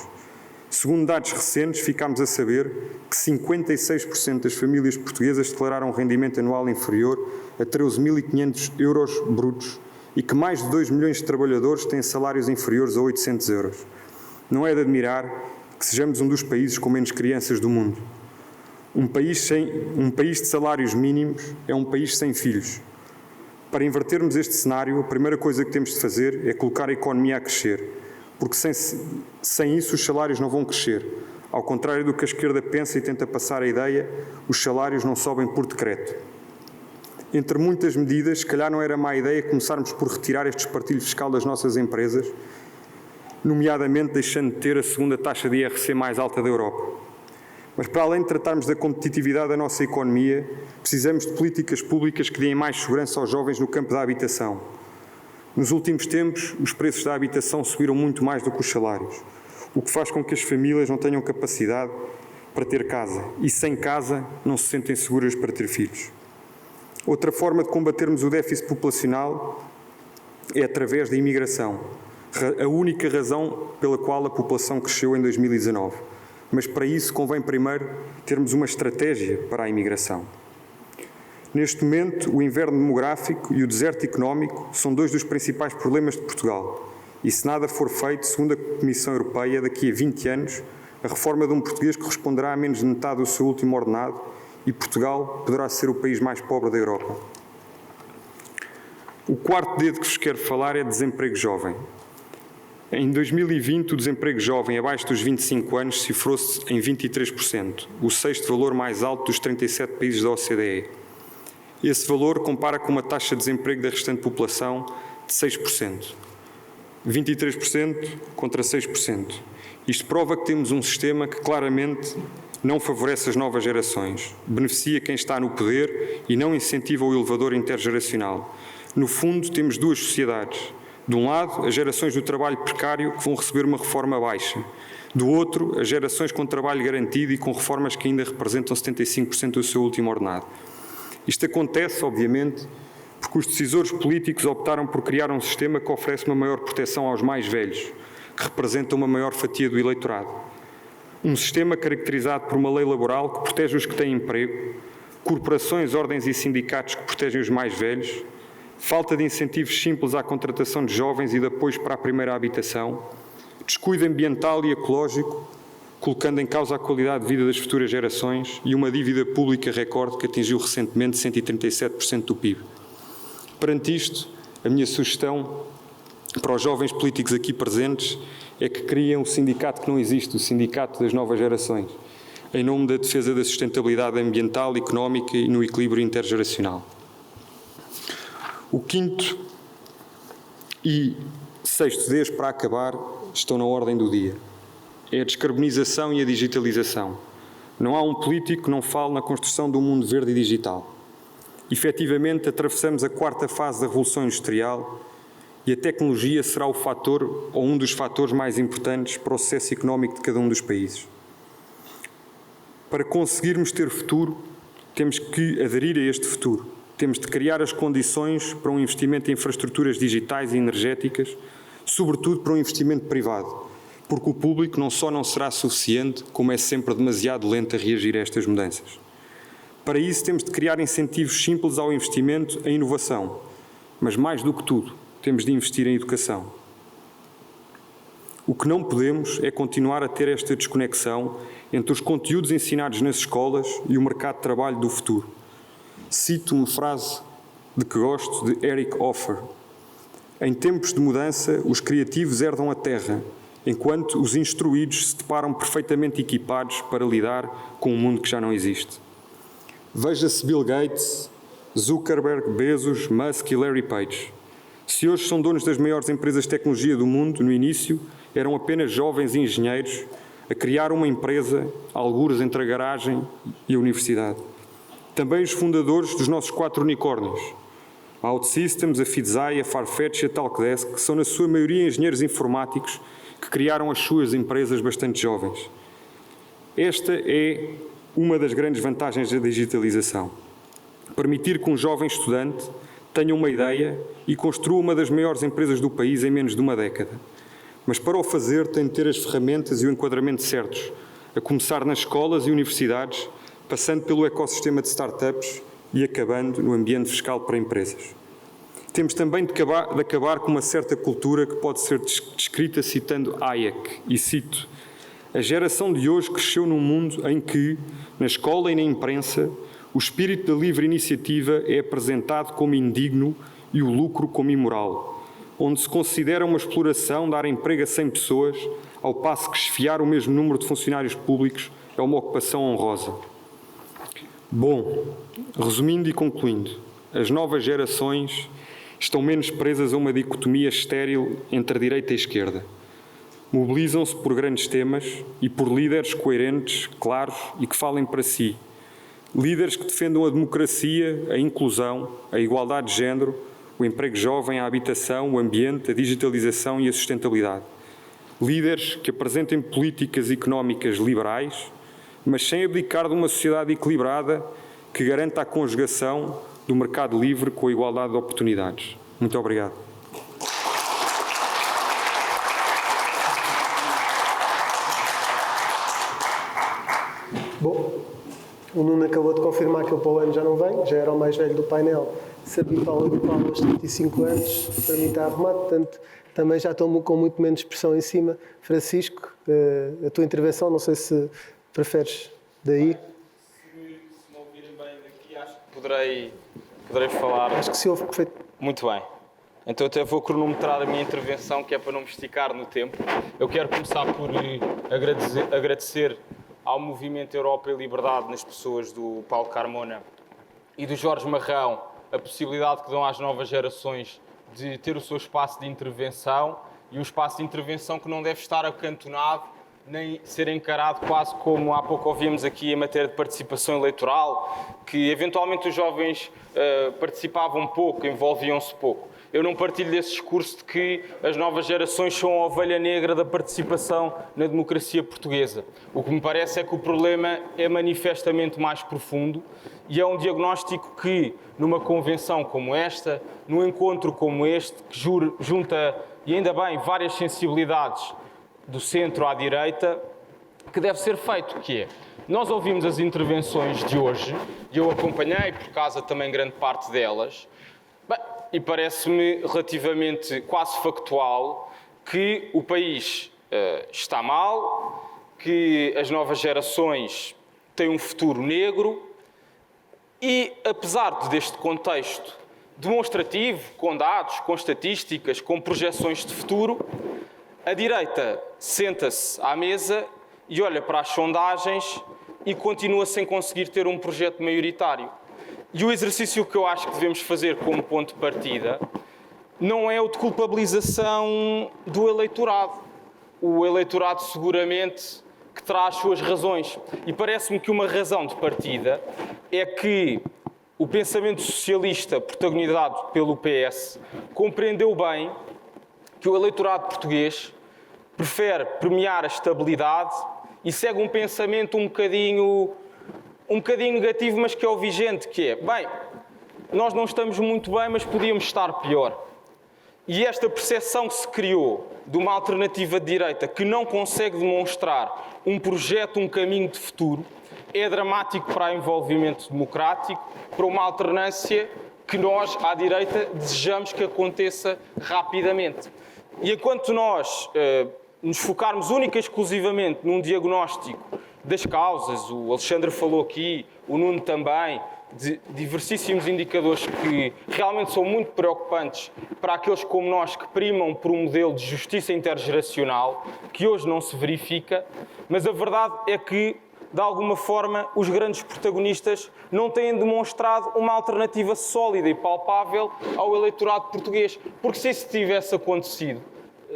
Segundo dados recentes, ficámos a saber que 56% das famílias portuguesas declararam um rendimento anual inferior a 13.500 euros brutos e que mais de 2 milhões de trabalhadores têm salários inferiores a 800 euros. Não é de admirar que sejamos um dos países com menos crianças do mundo. Um país de salários mínimos é um país sem filhos. Para invertermos este cenário, a primeira coisa que temos de fazer é colocar a economia a crescer, porque sem isso os salários não vão crescer. Ao contrário do que a esquerda pensa e tenta passar a ideia, os salários não sobem por decreto. Entre muitas medidas, se calhar não era má ideia começarmos por retirar este espartilho fiscal das nossas empresas, nomeadamente deixando de ter a segunda taxa de IRC mais alta da Europa. Mas para além de tratarmos da competitividade da nossa economia, precisamos de políticas públicas que deem mais segurança aos jovens no campo da habitação. Nos últimos tempos, os preços da habitação subiram muito mais do que os salários, o que faz com que as famílias não tenham capacidade para ter casa e, sem casa, não se sentem seguras para ter filhos. Outra forma de combatermos o déficit populacional é através da imigração, a única razão pela qual a população cresceu em 2019. Mas para isso convém primeiro termos uma estratégia para a imigração. Neste momento, o inverno demográfico e o deserto económico são dois dos principais problemas de Portugal. E se nada for feito, segundo a Comissão Europeia, daqui a 20 anos, a reforma de um português corresponderá a menos de metade do seu último ordenado e Portugal poderá ser o país mais pobre da Europa. O quarto dedo que vos quero falar é desemprego jovem. Em 2020, o desemprego jovem abaixo dos 25 anos cifrou-se em 23%, o sexto valor mais alto dos 37 países da OCDE. Esse valor compara com uma taxa de desemprego da restante população de 6%. 23% contra 6%. Isto prova que temos um sistema que claramente não favorece as novas gerações, beneficia quem está no poder e não incentiva o elevador intergeracional. No fundo, temos duas sociedades. De um lado, as gerações do trabalho precário que vão receber uma reforma baixa. Do outro, as gerações com trabalho garantido e com reformas que ainda representam 75% do seu último ordenado. Isto acontece, obviamente, porque os decisores políticos optaram por criar um sistema que oferece uma maior proteção aos mais velhos, que representam uma maior fatia do eleitorado. Um sistema caracterizado por uma lei laboral que protege os que têm emprego, corporações, ordens e sindicatos que protegem os mais velhos, falta de incentivos simples à contratação de jovens e de apoios para a primeira habitação, descuido ambiental e ecológico, colocando em causa a qualidade de vida das futuras gerações e uma dívida pública recorde que atingiu recentemente 137% do PIB. Perante isto, a minha sugestão para os jovens políticos aqui presentes é que criem um sindicato que não existe, o Sindicato das Novas Gerações, em nome da defesa da sustentabilidade ambiental, económica e no equilíbrio intergeracional. O quinto e sexto deles, para acabar, estão na ordem do dia. É a descarbonização e a digitalização. Não há um político que não fale na construção de um mundo verde e digital. Efetivamente, atravessamos a quarta fase da Revolução Industrial e a tecnologia será o fator ou um dos fatores mais importantes para o sucesso económico de cada um dos países. Para conseguirmos ter futuro, temos que aderir a este futuro. Temos de criar as condições para um investimento em infraestruturas digitais e energéticas, sobretudo para um investimento privado, porque o público não só não será suficiente, como é sempre demasiado lento a reagir a estas mudanças. Para isso, temos de criar incentivos simples ao investimento em inovação, mas mais do que tudo, temos de investir em educação. O que não podemos é continuar a ter esta desconexão entre os conteúdos ensinados nas escolas e o mercado de trabalho do futuro. Cito uma frase de que gosto, de Eric Hoffer. Em tempos de mudança, os criativos herdam a terra enquanto os instruídos se deparam perfeitamente equipados para lidar com um mundo que já não existe. Veja-se Bill Gates, Zuckerberg, Bezos, Musk e Larry Page. Se hoje são donos das maiores empresas de tecnologia do mundo, no início eram apenas jovens engenheiros a criar uma empresa, algures entre a garagem e a universidade. Também os fundadores dos nossos 4 unicórnios, a OutSystems, a Fitsai, a Farfetch e a Talkdesk, que são na sua maioria engenheiros informáticos que criaram as suas empresas bastante jovens. Esta é uma das grandes vantagens da digitalização. Permitir que um jovem estudante tenha uma ideia e construa uma das maiores empresas do país em menos de uma década. Mas para o fazer tem de ter as ferramentas e o enquadramento certos, a começar nas escolas e universidades, passando pelo ecossistema de startups e acabando no ambiente fiscal para empresas. Temos também de acabar com uma certa cultura que pode ser descrita citando Hayek, e cito: "A geração de hoje cresceu num mundo em que, na escola e na imprensa, o espírito da livre iniciativa é apresentado como indigno e o lucro como imoral, onde se considera uma exploração dar emprego a 100 pessoas, ao passo que esfiar o mesmo número de funcionários públicos é uma ocupação honrosa." Bom, resumindo e concluindo, as novas gerações estão menos presas a uma dicotomia estéril entre a direita e a esquerda. Mobilizam-se por grandes temas e por líderes coerentes, claros e que falem para si. Líderes que defendam a democracia, a inclusão, a igualdade de género, o emprego jovem, a habitação, o ambiente, a digitalização e a sustentabilidade. Líderes que apresentem políticas económicas liberais, mas sem abdicar de uma sociedade equilibrada que garanta a conjugação do mercado livre com a igualdade de oportunidades. Muito obrigado. Bom, o Nuno acabou de confirmar que ele para o ano já não vem, já era o mais velho do painel, se habituou aos 35 anos, para mim está arrumado, portanto também já estou com muito menos pressão em cima. Francisco, a tua intervenção, não sei se preferes daí. Se me ouvirem bem daqui, acho que poderei falar. Acho que se ouve perfeito. Muito bem. Então até vou cronometrar a minha intervenção, que é para não me esticar no tempo. Eu quero começar por agradecer ao Movimento Europa e Liberdade, nas pessoas do Paulo Carmona e do Jorge Marrão, a possibilidade que dão às novas gerações de ter o seu espaço de intervenção, e um espaço de intervenção que não deve estar acantonado nem ser encarado quase como há pouco ouvimos aqui em matéria de participação eleitoral, que eventualmente os jovens participavam pouco, envolviam-se pouco. Eu não partilho desse discurso de que as novas gerações são a ovelha negra da participação na democracia portuguesa. O que me parece é que o problema é manifestamente mais profundo, e é um diagnóstico que, numa convenção como esta, num encontro como este, que junta, e ainda bem, várias sensibilidades do centro à direita, que deve ser feito, que é: nós ouvimos as intervenções de hoje, e eu acompanhei por causa também grande parte delas, e parece-me relativamente quase factual que o país está mal, que as novas gerações têm um futuro negro, e apesar deste contexto demonstrativo, com dados, com estatísticas, com projeções de futuro, a direita senta-se à mesa e olha para as sondagens e continua sem conseguir ter um projeto maioritário. E o exercício que eu acho que devemos fazer como ponto de partida não é o de culpabilização do eleitorado. O eleitorado seguramente que terá as suas razões. E parece-me que uma razão de partida é que o pensamento socialista, protagonizado pelo PS, compreendeu bem que o eleitorado português prefere premiar a estabilidade e segue um pensamento um bocadinho negativo, mas que é o vigente, que é: bem, nós não estamos muito bem, mas podíamos estar pior. E esta percepção que se criou de uma alternativa de direita que não consegue demonstrar um projeto, um caminho de futuro, é dramático para o envolvimento democrático, para uma alternância que nós, à direita, desejamos que aconteça rapidamente. E enquanto nós nos focarmos única e exclusivamente num diagnóstico das causas, o Alexandre falou aqui, o Nuno também, de diversíssimos indicadores que realmente são muito preocupantes para aqueles como nós que primam por um modelo de justiça intergeracional, que hoje não se verifica, mas a verdade é que, de alguma forma, os grandes protagonistas não têm demonstrado uma alternativa sólida e palpável ao eleitorado português. Porque se isso tivesse acontecido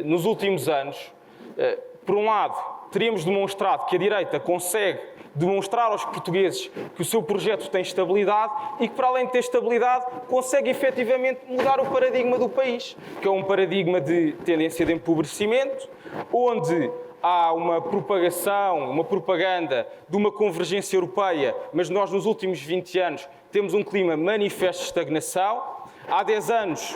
nos últimos anos, por um lado, teríamos demonstrado que a direita consegue demonstrar aos portugueses que o seu projeto tem estabilidade e que, para além de ter estabilidade, consegue efetivamente mudar o paradigma do país, que é um paradigma de tendência de empobrecimento, onde há uma propagação, uma propaganda de uma convergência europeia, mas nós nos últimos 20 anos temos um clima manifesto de estagnação. Há 10 anos,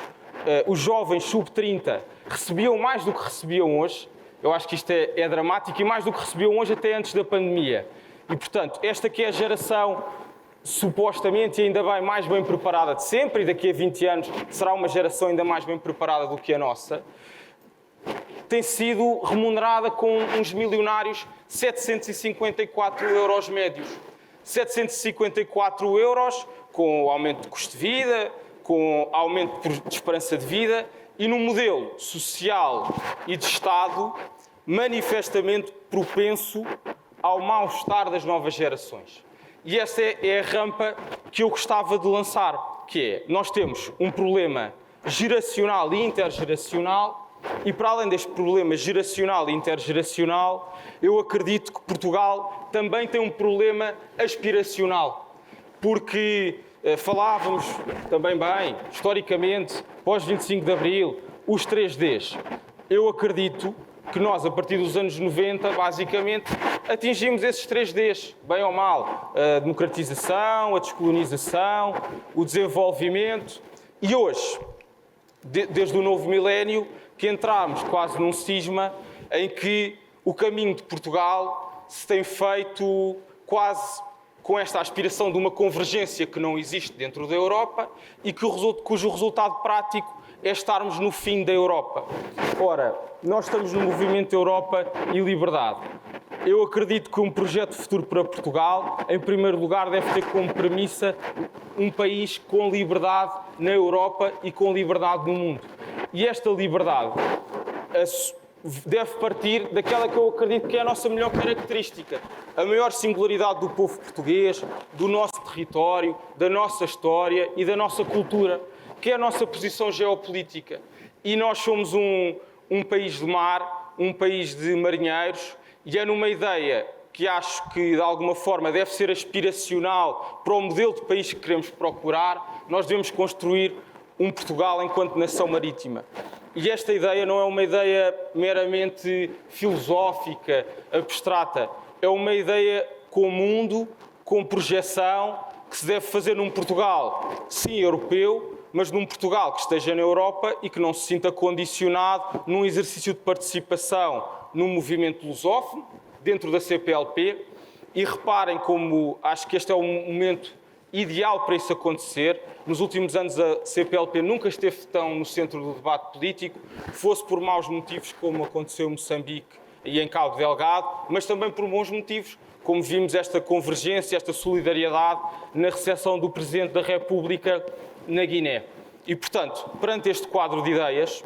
os jovens sub-30 recebiam mais do que recebiam hoje. Eu acho que isto é dramático, e mais do que recebiam hoje até antes da pandemia. E, portanto, esta que é a geração supostamente e ainda bem mais bem preparada de sempre, e daqui a 20 anos será uma geração ainda mais bem preparada do que a nossa, tem sido remunerada com uns milionários 754 euros médios. 754 euros com o aumento de custo de vida, com aumento de esperança de vida e num modelo social e de Estado manifestamente propenso ao mal-estar das novas gerações. E essa é a rampa que eu gostava de lançar, que é, nós temos um problema geracional e intergeracional, e para além deste problema geracional e intergeracional, eu acredito que Portugal também tem um problema aspiracional, porque falávamos também bem, historicamente, pós 25 de Abril, os 3Ds. Eu acredito que nós, a partir dos anos 90, basicamente, atingimos esses 3Ds, bem ou mal. A democratização, a descolonização, o desenvolvimento. E hoje, desde o novo milénio, que entramos quase num cisma em que o caminho de Portugal se tem feito quase com esta aspiração de uma convergência que não existe dentro da Europa e cujo resultado prático é estarmos no fim da Europa. Ora, nós estamos no movimento Europa e Liberdade. Eu acredito que um projeto futuro para Portugal, em primeiro lugar, deve ter como premissa um país com liberdade na Europa e com liberdade no mundo. E esta liberdade deve partir daquela que eu acredito que é a nossa melhor característica, a maior singularidade do povo português, do nosso território, da nossa história e da nossa cultura, que é a nossa posição geopolítica. E nós somos um país de mar, um país de marinheiros, e é numa ideia que acho que, de alguma forma, deve ser aspiracional para o modelo de país que queremos procurar, nós devemos construir um Portugal enquanto nação marítima. E esta ideia não é uma ideia meramente filosófica, abstrata, é uma ideia com mundo, com projeção, que se deve fazer num Portugal, sim, europeu, mas num Portugal que esteja na Europa e que não se sinta condicionado num exercício de participação no movimento lusófono, dentro da CPLP. E reparem como acho que este é o momento ideal para isso acontecer. Nos últimos anos a CPLP nunca esteve tão no centro do debate político, fosse por maus motivos como aconteceu em Moçambique e em Cabo Delgado, mas também por bons motivos, como vimos esta convergência, esta solidariedade na recepção do Presidente da República na Guiné. E, portanto, perante este quadro de ideias,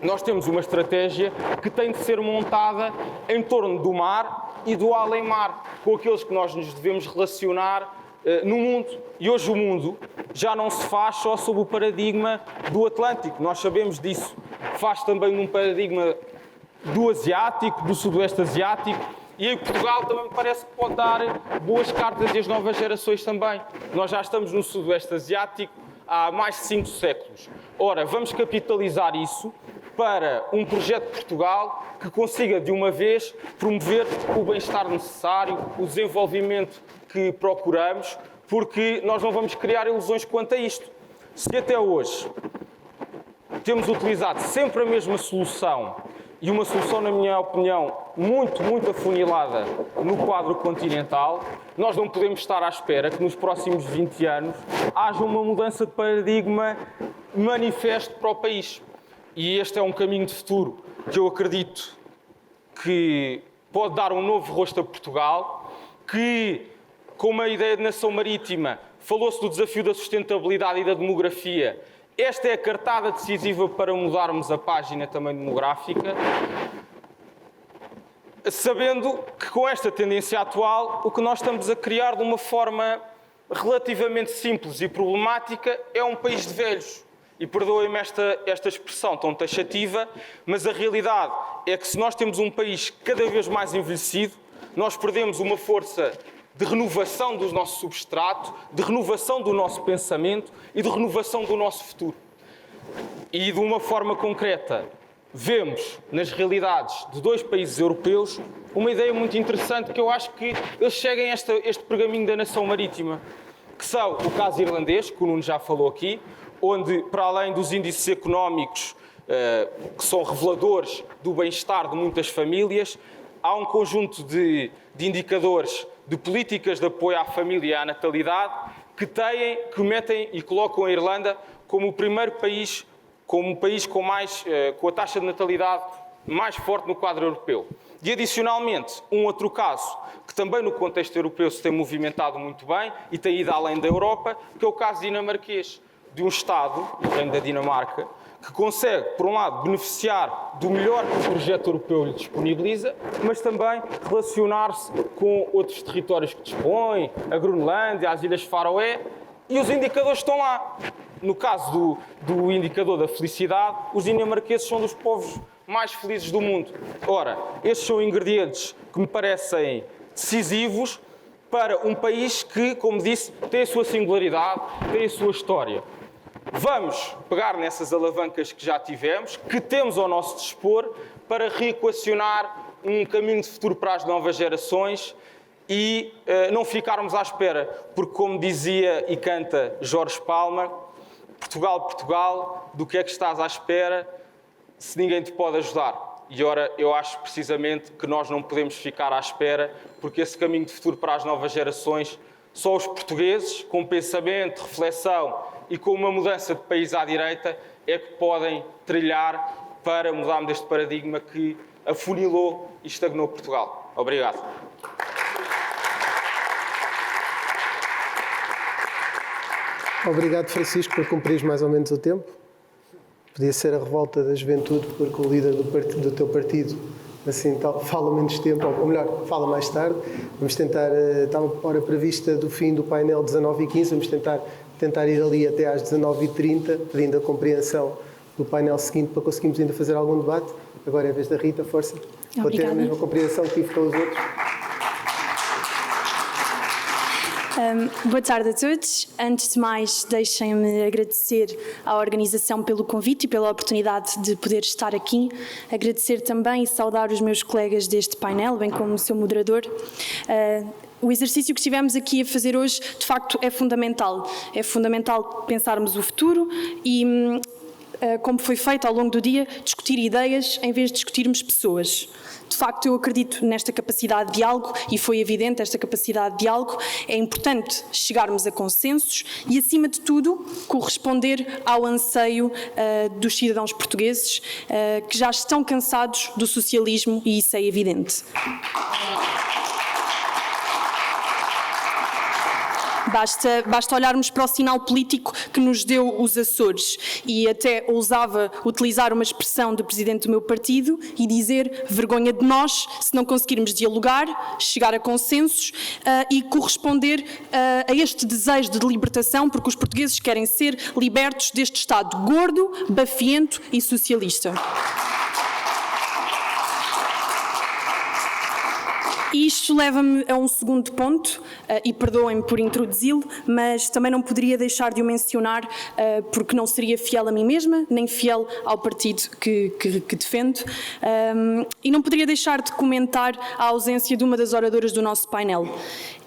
nós temos uma estratégia que tem de ser montada em torno do mar e do além-mar, com aqueles que nós nos devemos relacionar no mundo. E hoje o mundo já não se faz só sob o paradigma do Atlântico, nós sabemos disso. Faz também num paradigma do Asiático, do Sudoeste Asiático, e em Portugal também me parece que pode dar boas cartas e as novas gerações também. Nós já estamos no Sudoeste Asiático há mais de 5 séculos. Ora, vamos capitalizar isso para um projeto de Portugal que consiga, de uma vez, promover o bem-estar necessário, o desenvolvimento que procuramos, porque nós não vamos criar ilusões quanto a isto. Se até hoje temos utilizado sempre a mesma solução, e uma solução, na minha opinião, muito afunilada no quadro continental, nós não podemos estar à espera que nos próximos 20 anos haja uma mudança de paradigma manifesto para o país. E este é um caminho de futuro que eu acredito que pode dar um novo rosto a Portugal, que, com uma ideia de nação marítima, falou-se do desafio da sustentabilidade e da demografia. Esta é a cartada decisiva para mudarmos a página também demográfica, sabendo que com esta tendência atual, o que nós estamos a criar de uma forma relativamente simples e problemática é um país de velhos. E perdoem-me esta expressão tão taxativa, mas a realidade é que se nós temos um país cada vez mais envelhecido, nós perdemos uma força de renovação do nosso substrato, de renovação do nosso pensamento e de renovação do nosso futuro. E de uma forma concreta, vemos nas realidades de 2 países europeus uma ideia muito interessante que eu acho que eles seguem este pergaminho da nação marítima, que são o caso irlandês, que o Nuno já falou aqui, onde, para além dos índices económicos que são reveladores do bem-estar de muitas famílias, há um conjunto de indicadores de políticas de apoio à família e à natalidade que metem e colocam a Irlanda como o primeiro país, como um país com a taxa de natalidade mais forte no quadro europeu. E, adicionalmente, um outro caso, que também no contexto europeu se tem movimentado muito bem e tem ido além da Europa, que é o caso dinamarquês, de um Estado, o Reino da Dinamarca, que consegue, por um lado, beneficiar do melhor que o projeto europeu lhe disponibiliza, mas também relacionar-se com outros territórios que dispõe, a Groenlândia, as Ilhas Faroé, e os indicadores estão lá. No caso do indicador da felicidade, os dinamarqueses são dos povos mais felizes do mundo. Ora, estes são ingredientes que me parecem decisivos para um país que, como disse, tem a sua singularidade, tem a sua história. Vamos pegar nessas alavancas que já tivemos, que temos ao nosso dispor, para reequacionar um caminho de futuro para as novas gerações e não ficarmos à espera, porque, como dizia e canta Jorge Palma, Portugal, Portugal, do que é que estás à espera se ninguém te pode ajudar? E ora, eu acho precisamente que nós não podemos ficar à espera, porque esse caminho de futuro para as novas gerações, só os portugueses, com pensamento, reflexão e com uma mudança de país à direita, é que podem trilhar para mudarmos este paradigma que afunilou e estagnou Portugal. Obrigado. Obrigado, Francisco, por cumprir mais ou menos o tempo. Podia ser a revolta da juventude, porque o líder do teu partido assim, fala menos tempo, ou melhor, fala mais tarde. Vamos tentar, está uma hora prevista do fim do painel 19h15, vamos tentar ir ali até às 19h30, pedindo a compreensão do painel seguinte para conseguirmos ainda fazer algum debate. Agora, em vez da Rita, força, vou ter a mesma compreensão que tive com os outros. Boa tarde a todos. Antes de mais, deixem-me agradecer à organização pelo convite e pela oportunidade de poder estar aqui. Agradecer também e saudar os meus colegas deste painel, bem como o seu moderador. O exercício que estivemos aqui a fazer hoje, de facto, é fundamental. É fundamental pensarmos o futuro e, como foi feito ao longo do dia, discutir ideias em vez de discutirmos pessoas. De facto, eu acredito nesta capacidade de diálogo e foi evidente esta capacidade de diálogo. É importante chegarmos a consensos e, acima de tudo, corresponder ao anseio dos cidadãos portugueses que já estão cansados do socialismo e isso é evidente. Basta olharmos para o sinal político que nos deu os Açores e até ousava utilizar uma expressão do presidente do meu partido e dizer vergonha de nós se não conseguirmos dialogar, chegar a consensos e corresponder a este desejo de libertação, porque os portugueses querem ser libertos deste Estado gordo, bafiento e socialista. E isto leva-me a um segundo ponto, e perdoem-me por introduzi-lo, mas também não poderia deixar de o mencionar, porque não seria fiel a mim mesma, nem fiel ao partido que defendo, e não poderia deixar de comentar a ausência de uma das oradoras do nosso painel.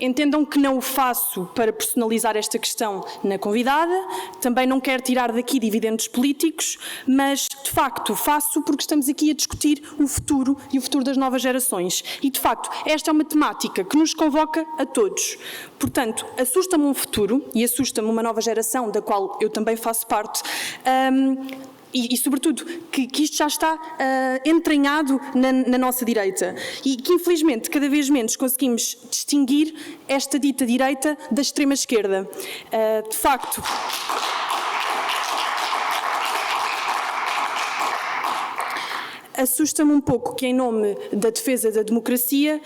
Entendam que não o faço para personalizar esta questão na convidada, também não quero tirar daqui dividendos políticos, mas, de facto, faço porque estamos aqui a discutir o futuro e o futuro das novas gerações. E, de facto, esta é uma temática que nos convoca a todos. Portanto, assusta-me um futuro e assusta-me uma nova geração, da qual eu também faço parte, e sobretudo, que isto já está entranhado na nossa direita e que, infelizmente, cada vez menos conseguimos distinguir esta dita direita da extrema-esquerda. De facto, assusta-me um pouco que, em nome da defesa da democracia,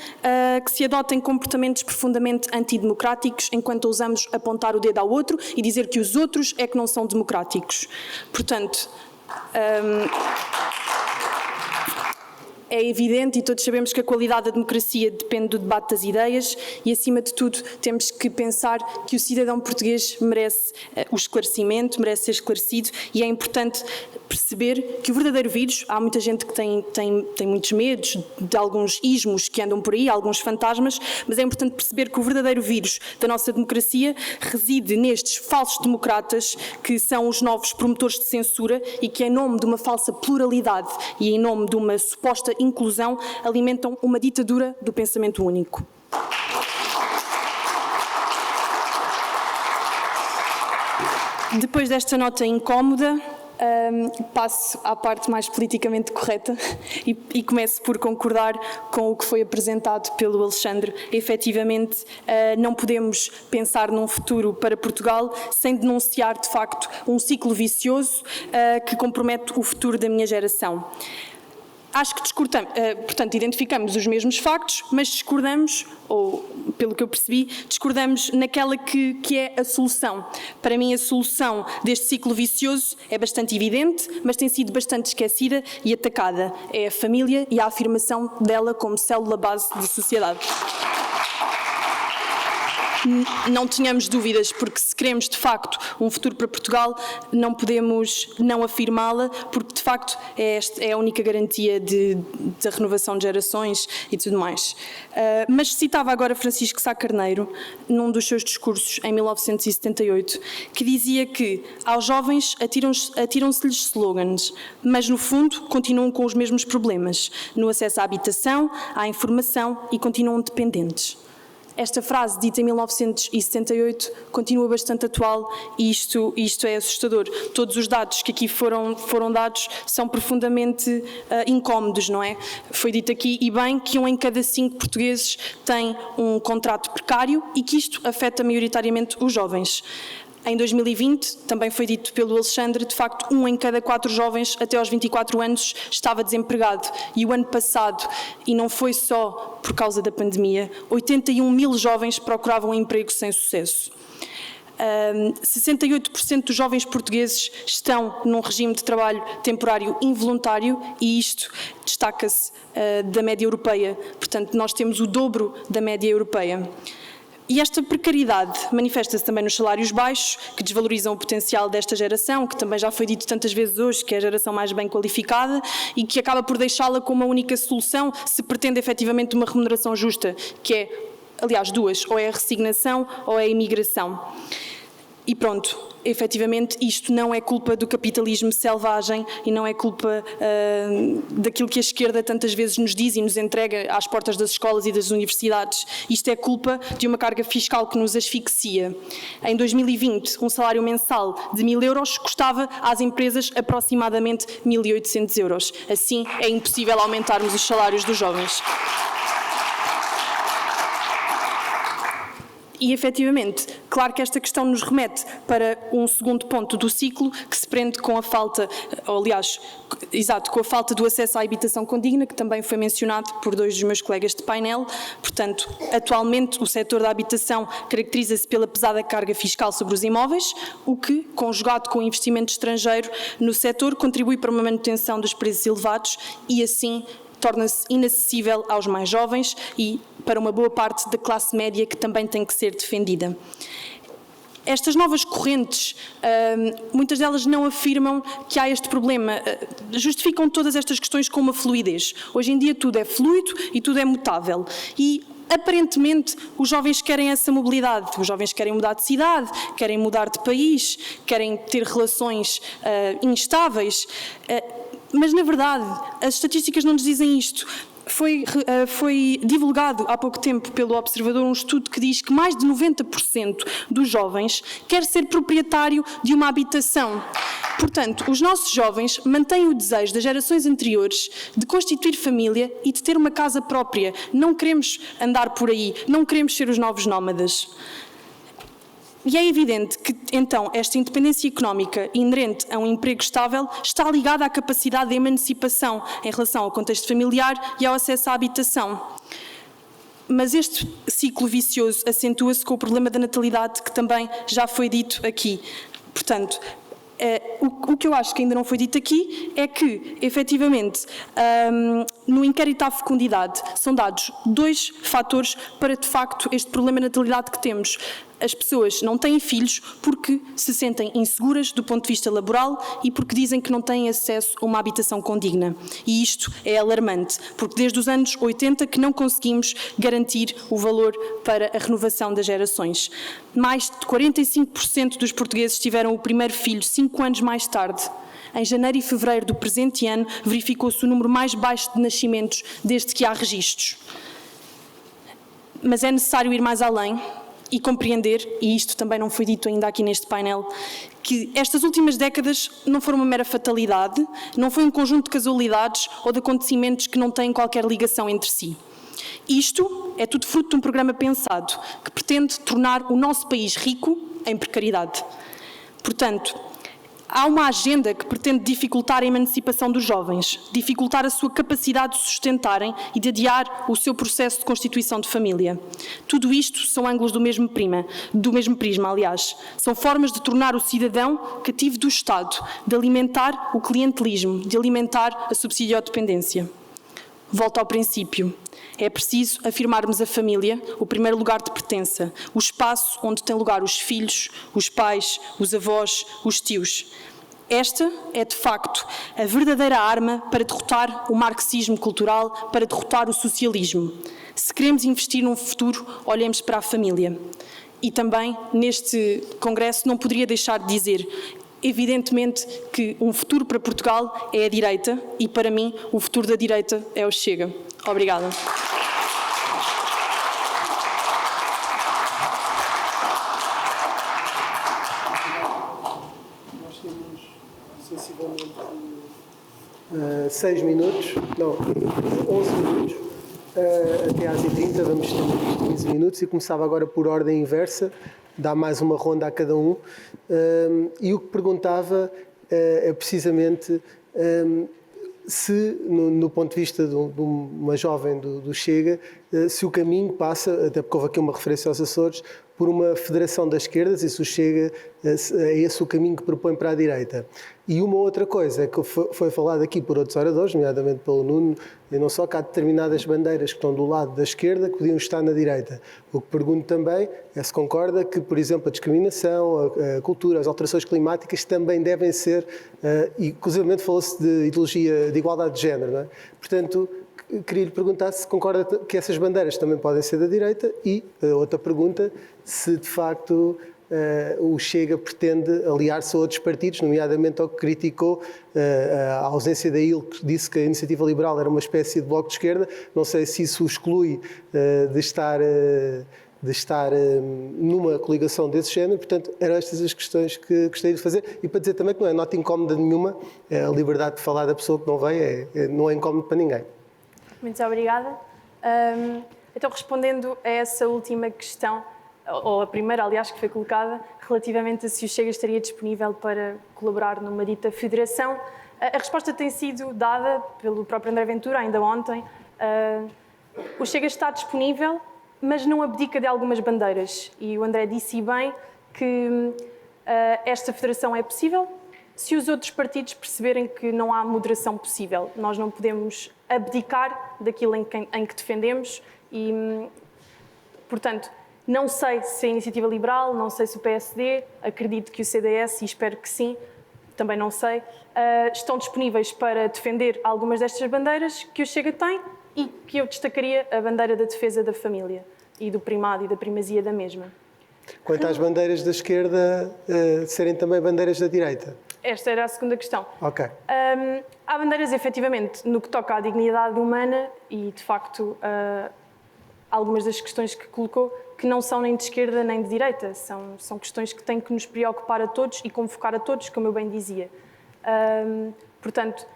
que se adotem comportamentos profundamente antidemocráticos enquanto ousamos apontar o dedo ao outro e dizer que os outros é que não são democráticos. Portanto, é evidente e todos sabemos que a qualidade da democracia depende do debate das ideias e, acima de tudo, temos que pensar que o cidadão português merece o esclarecimento, merece ser esclarecido e é importante perceber que o verdadeiro vírus, há muita gente que tem muitos medos de alguns ismos que andam por aí, alguns fantasmas, mas é importante perceber que o verdadeiro vírus da nossa democracia reside nestes falsos democratas que são os novos promotores de censura e que, em nome de uma falsa pluralidade e em nome de uma suposta inclusão, alimentam uma ditadura do pensamento único. Depois desta nota incómoda, passo à parte mais politicamente correta e começo por concordar com o que foi apresentado pelo Alexandre. Efetivamente, não podemos pensar num futuro para Portugal sem denunciar, de facto, um ciclo vicioso que compromete o futuro da minha geração. Acho que portanto, identificamos os mesmos factos, mas discordamos, ou pelo que eu percebi, discordamos naquela que é a solução. Para mim, a solução deste ciclo vicioso é bastante evidente, mas tem sido bastante esquecida e atacada. É a família e a afirmação dela como célula base de sociedade. Não tenhamos dúvidas, porque se queremos de facto um futuro para Portugal, não podemos não afirmá-la, porque de facto é a única garantia da renovação de gerações e tudo mais. Mas citava agora Francisco Sá Carneiro, num dos seus discursos em 1978, que dizia que aos jovens atiram-se-lhes slogans, mas no fundo continuam com os mesmos problemas, no acesso à habitação, à informação e continuam dependentes. Esta frase, dita em 1978, continua bastante atual e isto é assustador. Todos os dados que aqui foram dados são profundamente incómodos, não é? Foi dito aqui, e bem, que 1 em cada 5 portugueses tem um contrato precário e que isto afeta maioritariamente os jovens. Em 2020, também foi dito pelo Alexandre, de facto, 1 em cada 4 jovens até aos 24 anos estava desempregado. E o ano passado, e não foi só por causa da pandemia, 81 mil jovens procuravam um emprego sem sucesso. 68% dos jovens portugueses estão num regime de trabalho temporário involuntário e isto destaca-se da média europeia. Portanto, nós temos o dobro da média europeia. E esta precariedade manifesta-se também nos salários baixos, que desvalorizam o potencial desta geração, que também já foi dito tantas vezes hoje, que é a geração mais bem qualificada e que acaba por deixá-la como a única solução se pretende efetivamente uma remuneração justa, que é, aliás, duas, ou é a resignação ou é a imigração. E pronto, efetivamente isto não é culpa do capitalismo selvagem e não é culpa daquilo que a esquerda tantas vezes nos diz e nos entrega às portas das escolas e das universidades. Isto é culpa de uma carga fiscal que nos asfixia. Em 2020, um salário mensal de 1.000 euros custava às empresas aproximadamente 1.800 euros. Assim, é impossível aumentarmos os salários dos jovens. E, efetivamente, claro que esta questão nos remete para um segundo ponto do ciclo que se prende com a falta, ou, aliás, com a falta do acesso à habitação condigna, que também foi mencionado por 2 dos meus colegas de painel. Portanto, atualmente o setor da habitação caracteriza-se pela pesada carga fiscal sobre os imóveis, o que, conjugado com o investimento estrangeiro no setor, contribui para uma manutenção dos preços elevados e, assim, torna-se inacessível aos mais jovens e para uma boa parte da classe média que também tem que ser defendida. Estas novas correntes, muitas delas não afirmam que há este problema, justificam todas estas questões com uma fluidez. Hoje em dia tudo é fluido e tudo é mutável e aparentemente os jovens querem essa mobilidade, os jovens querem mudar de cidade, querem mudar de país, querem ter relações instáveis. Mas, na verdade, as estatísticas não nos dizem isto. Foi divulgado há pouco tempo pelo Observador um estudo que diz que mais de 90% dos jovens quer ser proprietário de uma habitação. Portanto, os nossos jovens mantêm o desejo das gerações anteriores de constituir família e de ter uma casa própria. Não queremos andar por aí, não queremos ser os novos nómadas. E é evidente que, então, esta independência económica inerente a um emprego estável está ligada à capacidade de emancipação em relação ao contexto familiar e ao acesso à habitação. Mas este ciclo vicioso acentua-se com o problema da natalidade, que também já foi dito aqui. Portanto, o que eu acho que ainda não foi dito aqui é que, efetivamente, no inquérito à fecundidade, são dados 2 fatores para, de facto, este problema de natalidade que temos. As pessoas não têm filhos porque se sentem inseguras do ponto de vista laboral e porque dizem que não têm acesso a uma habitação condigna. E isto é alarmante, porque desde os anos 80 que não conseguimos garantir o valor para a renovação das gerações. Mais de 45% dos portugueses tiveram o primeiro filho 5 anos mais tarde. Em janeiro e fevereiro do presente ano, verificou-se o número mais baixo de nascimentos desde que há registros. Mas é necessário ir mais além e compreender, e isto também não foi dito ainda aqui neste painel, que estas últimas décadas não foram uma mera fatalidade, não foi um conjunto de casualidades ou de acontecimentos que não têm qualquer ligação entre si. Isto é tudo fruto de um programa pensado que pretende tornar o nosso país rico em precariedade. Portanto, há uma agenda que pretende dificultar a emancipação dos jovens, dificultar a sua capacidade de sustentarem e de adiar o seu processo de constituição de família. Tudo isto são ângulos do mesmo prisma, aliás. São formas de tornar o cidadão cativo do Estado, de alimentar o clientelismo, de alimentar a subsidiodependência. Volto ao princípio. É preciso afirmarmos a família, o primeiro lugar de pertença, o espaço onde têm lugar os filhos, os pais, os avós, os tios. Esta é, de facto, a verdadeira arma para derrotar o marxismo cultural, para derrotar o socialismo. Se queremos investir num futuro, olhemos para a família. E também, neste congresso, não poderia deixar de dizer, evidentemente, que um futuro para Portugal é a direita e, para mim, o futuro da direita é o Chega. Obrigada. Nós temos sensivelmente 6 minutos, não, 11 minutos, até às h30, vamos ter 15 minutos e começava agora por ordem inversa, dá mais uma ronda a cada um. E o que perguntava é precisamente se, no ponto de vista de uma jovem do Chega, se o caminho passa, até porque houve aqui uma referência aos Açores, por uma federação das esquerdas e se o Chega é esse o caminho que propõe para a direita. E uma outra coisa que foi falada aqui por outros oradores, nomeadamente pelo Nuno, e não só que há determinadas bandeiras que estão do lado da esquerda que podiam estar na direita. O que pergunto também é se concorda que, por exemplo, a discriminação, a cultura, as alterações climáticas também devem ser, e inclusive falou-se de ideologia de igualdade de género, não é? Portanto, queria lhe perguntar se concorda que essas bandeiras também podem ser da direita e, outra pergunta, se de facto o Chega pretende aliar-se a outros partidos, nomeadamente ao que criticou a ausência da IL, que disse que a Iniciativa Liberal era uma espécie de bloco de esquerda. Não sei se isso o exclui de estar numa coligação desse género. Portanto, eram estas as questões que gostaria de fazer. E para dizer também que não é nota incómoda nenhuma, a liberdade de falar da pessoa que não veio não é incómodo para ninguém. Muito obrigada. Então, respondendo a essa última questão, ou a primeira, aliás, que foi colocada, relativamente a se o Chega estaria disponível para colaborar numa dita federação, a resposta tem sido dada pelo próprio André Ventura, ainda ontem. O Chega está disponível, mas não abdica de algumas bandeiras. E o André disse bem que esta federação é possível se os outros partidos perceberem que não há moderação possível. Nós não podemos abdicar daquilo em que defendemos e, portanto, não sei se a Iniciativa Liberal, não sei se o PSD, acredito que o CDS, e espero que sim, também não sei, estão disponíveis para defender algumas destas bandeiras que o Chega tem e que eu destacaria a bandeira da defesa da família e do primado e da primazia da mesma. Quanto às bandeiras da esquerda serem também bandeiras da direita? Esta era a segunda questão. Ok. Há bandeiras, efetivamente, no que toca à dignidade humana e, de facto, algumas das questões que colocou, que não são nem de esquerda nem de direita, são questões que têm que nos preocupar a todos e convocar a todos, como eu bem dizia. Portanto,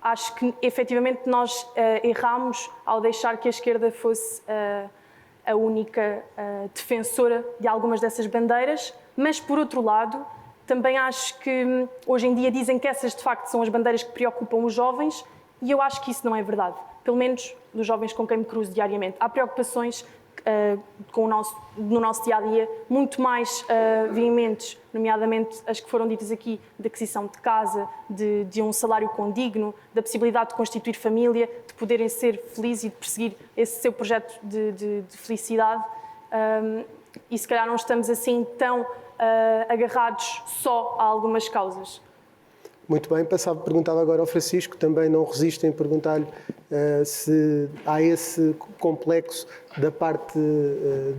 acho que efetivamente nós erramos ao deixar que a esquerda fosse a única defensora de algumas dessas bandeiras, mas por outro lado, também acho que hoje em dia dizem que essas de facto são as bandeiras que preocupam os jovens e eu acho que isso não é verdade, pelo menos dos jovens com quem me cruzo diariamente. Há preocupações no nosso dia-a-dia muito mais veementes, nomeadamente as que foram ditas aqui, da aquisição de casa, de um salário condigno, da possibilidade de constituir família, de poderem ser felizes e de perseguir esse seu projeto de felicidade. E se calhar não estamos assim tão agarrados só a algumas causas. Muito bem, perguntava agora ao Francisco, também não resisto em perguntar-lhe se há esse complexo da parte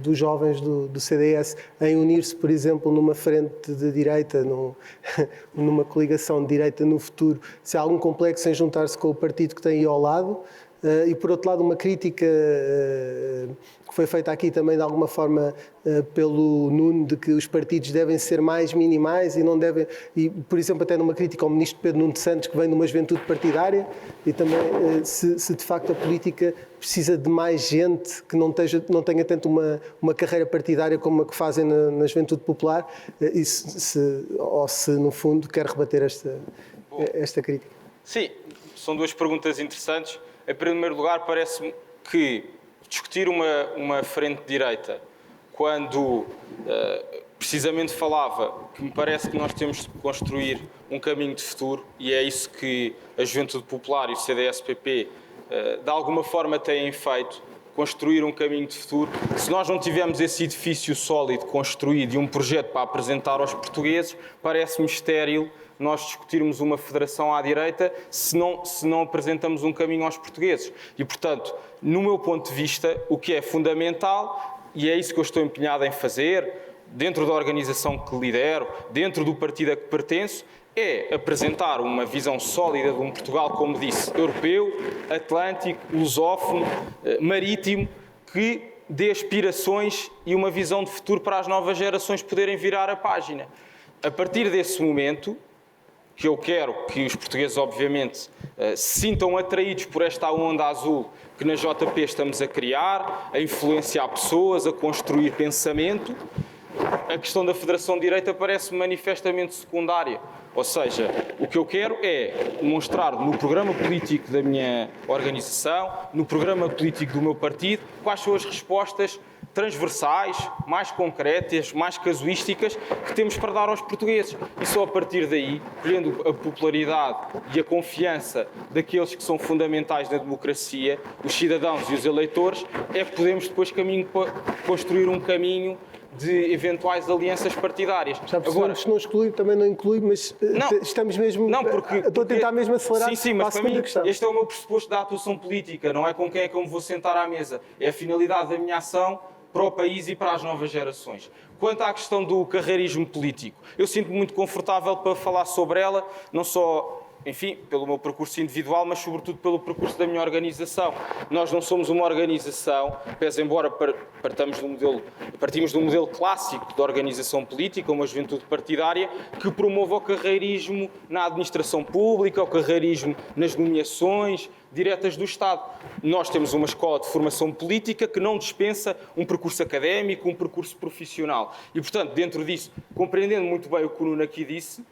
dos jovens do CDS em unir-se, por exemplo, numa frente de direita, numa coligação de direita no futuro, se há algum complexo em juntar-se com o partido que tem aí ao lado. E, por outro lado, uma crítica que foi feita aqui também, de alguma forma, pelo Nuno, de que os partidos devem ser mais minimais e não devem... E, por exemplo, até numa crítica ao ministro Pedro Nuno Santos, que vem de uma juventude partidária, e também se de facto a política precisa de mais gente que não tenha tanto uma carreira partidária como a que fazem na juventude popular, ou se, no fundo, quer rebater esta crítica. Sim, são duas perguntas interessantes. Em primeiro lugar, parece-me que discutir uma frente de direita, quando precisamente falava que me parece que nós temos de construir um caminho de futuro, e é isso que a Juventude Popular e o CDS-PP de alguma forma têm feito, construir um caminho de futuro. Se nós não tivermos esse edifício sólido construído e um projeto para apresentar aos portugueses, parece-me estéril nós discutirmos uma federação à direita se não apresentamos um caminho aos portugueses. E, portanto, no meu ponto de vista, o que é fundamental, e é isso que eu estou empenhado em fazer, dentro da organização que lidero, dentro do partido a que pertenço, é apresentar uma visão sólida de um Portugal, como disse, europeu, atlântico, lusófono, marítimo, que dê aspirações e uma visão de futuro para as novas gerações poderem virar a página. A partir desse momento, que eu quero que os portugueses, obviamente, se sintam atraídos por esta onda azul que na JP estamos a criar, a influenciar pessoas, a construir pensamento, a questão da Federação de Direita parece manifestamente secundária. Ou seja, o que eu quero é demonstrar no programa político da minha organização, no programa político do meu partido, quais são as respostas transversais, mais concretas, mais casuísticas que temos para dar aos portugueses. E só a partir daí, colhendo a popularidade e a confiança daqueles que são fundamentais na democracia, os cidadãos e os eleitores, é que podemos depois construir um caminho de eventuais alianças partidárias. Agora, se não exclui, também não inclui, mas estamos mesmo... Não, porque estou a tentar mesmo acelerar. Sim, mas para mim, este é o meu pressuposto da atuação política, não é com quem é que eu me vou sentar à mesa. É a finalidade da minha ação para o país e para as novas gerações. Quanto à questão do carreirismo político, eu sinto-me muito confortável para falar sobre ela, não só, enfim, pelo meu percurso individual, mas sobretudo pelo percurso da minha organização. Nós não somos uma organização, pese embora partimos de um modelo clássico de organização política, uma juventude partidária, que promova o carreirismo na administração pública, o carreirismo nas nomeações diretas do Estado. Nós temos uma escola de formação política que não dispensa um percurso académico, um percurso profissional. E, portanto, dentro disso, compreendendo muito bem o que o Nuno aqui disse,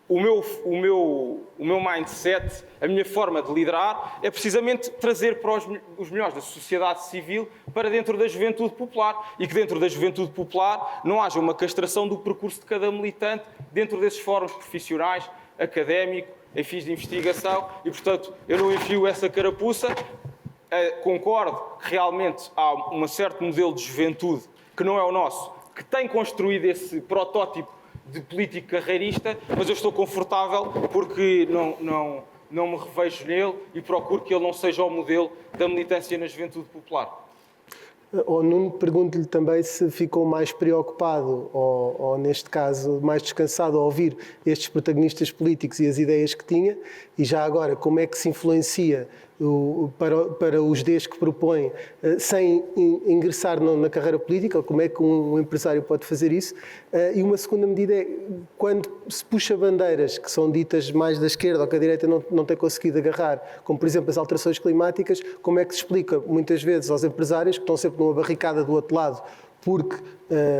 o meu mindset, a minha forma de liderar, é precisamente trazer para os melhores da sociedade civil para dentro da juventude popular e que dentro da juventude popular não haja uma castração do percurso de cada militante dentro desses fóruns profissionais, académico, em fins de investigação e, portanto, eu não enfio essa carapuça. Concordo que realmente há um certo modelo de juventude que não é o nosso, que tem construído esse protótipo de político carreirista, mas eu estou confortável porque não me revejo nele e procuro que ele não seja o modelo da militância na juventude popular. Nuno, pergunto-lhe também se ficou mais preocupado ou, neste caso, mais descansado ao ouvir estes protagonistas políticos e as ideias que tinha, e já agora, como é que se influencia para os Ds que propõe, sem ingressar na carreira política, como é que um empresário pode fazer isso. E uma segunda medida é, quando se puxa bandeiras que são ditas mais da esquerda ou que a direita não tem conseguido agarrar, como por exemplo as alterações climáticas, como é que se explica muitas vezes aos empresários que estão sempre numa barricada do outro lado, porque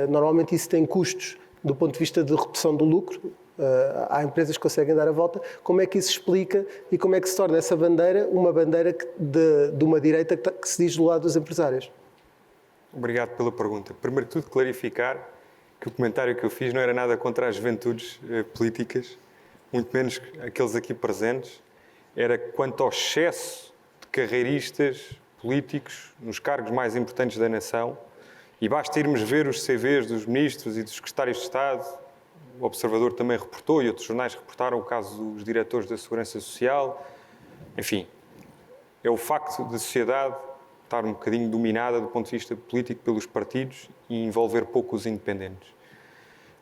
normalmente isso tem custos do ponto de vista de redução do lucro. Há empresas que conseguem dar a volta. Como é que isso se explica e como é que se torna essa bandeira uma bandeira de uma direita que se diz do lado dos empresários? Obrigado pela pergunta. Primeiro de tudo, clarificar que o comentário que eu fiz não era nada contra as juventudes políticas, muito menos aqueles aqui presentes. Era quanto ao excesso de carreiristas políticos nos cargos mais importantes da nação. E basta irmos ver os CVs dos ministros e dos secretários de Estado. O Observador também reportou e outros jornais reportaram o caso dos diretores da Segurança Social. Enfim, é o facto da sociedade estar um bocadinho dominada do ponto de vista político pelos partidos e envolver pouco os independentes.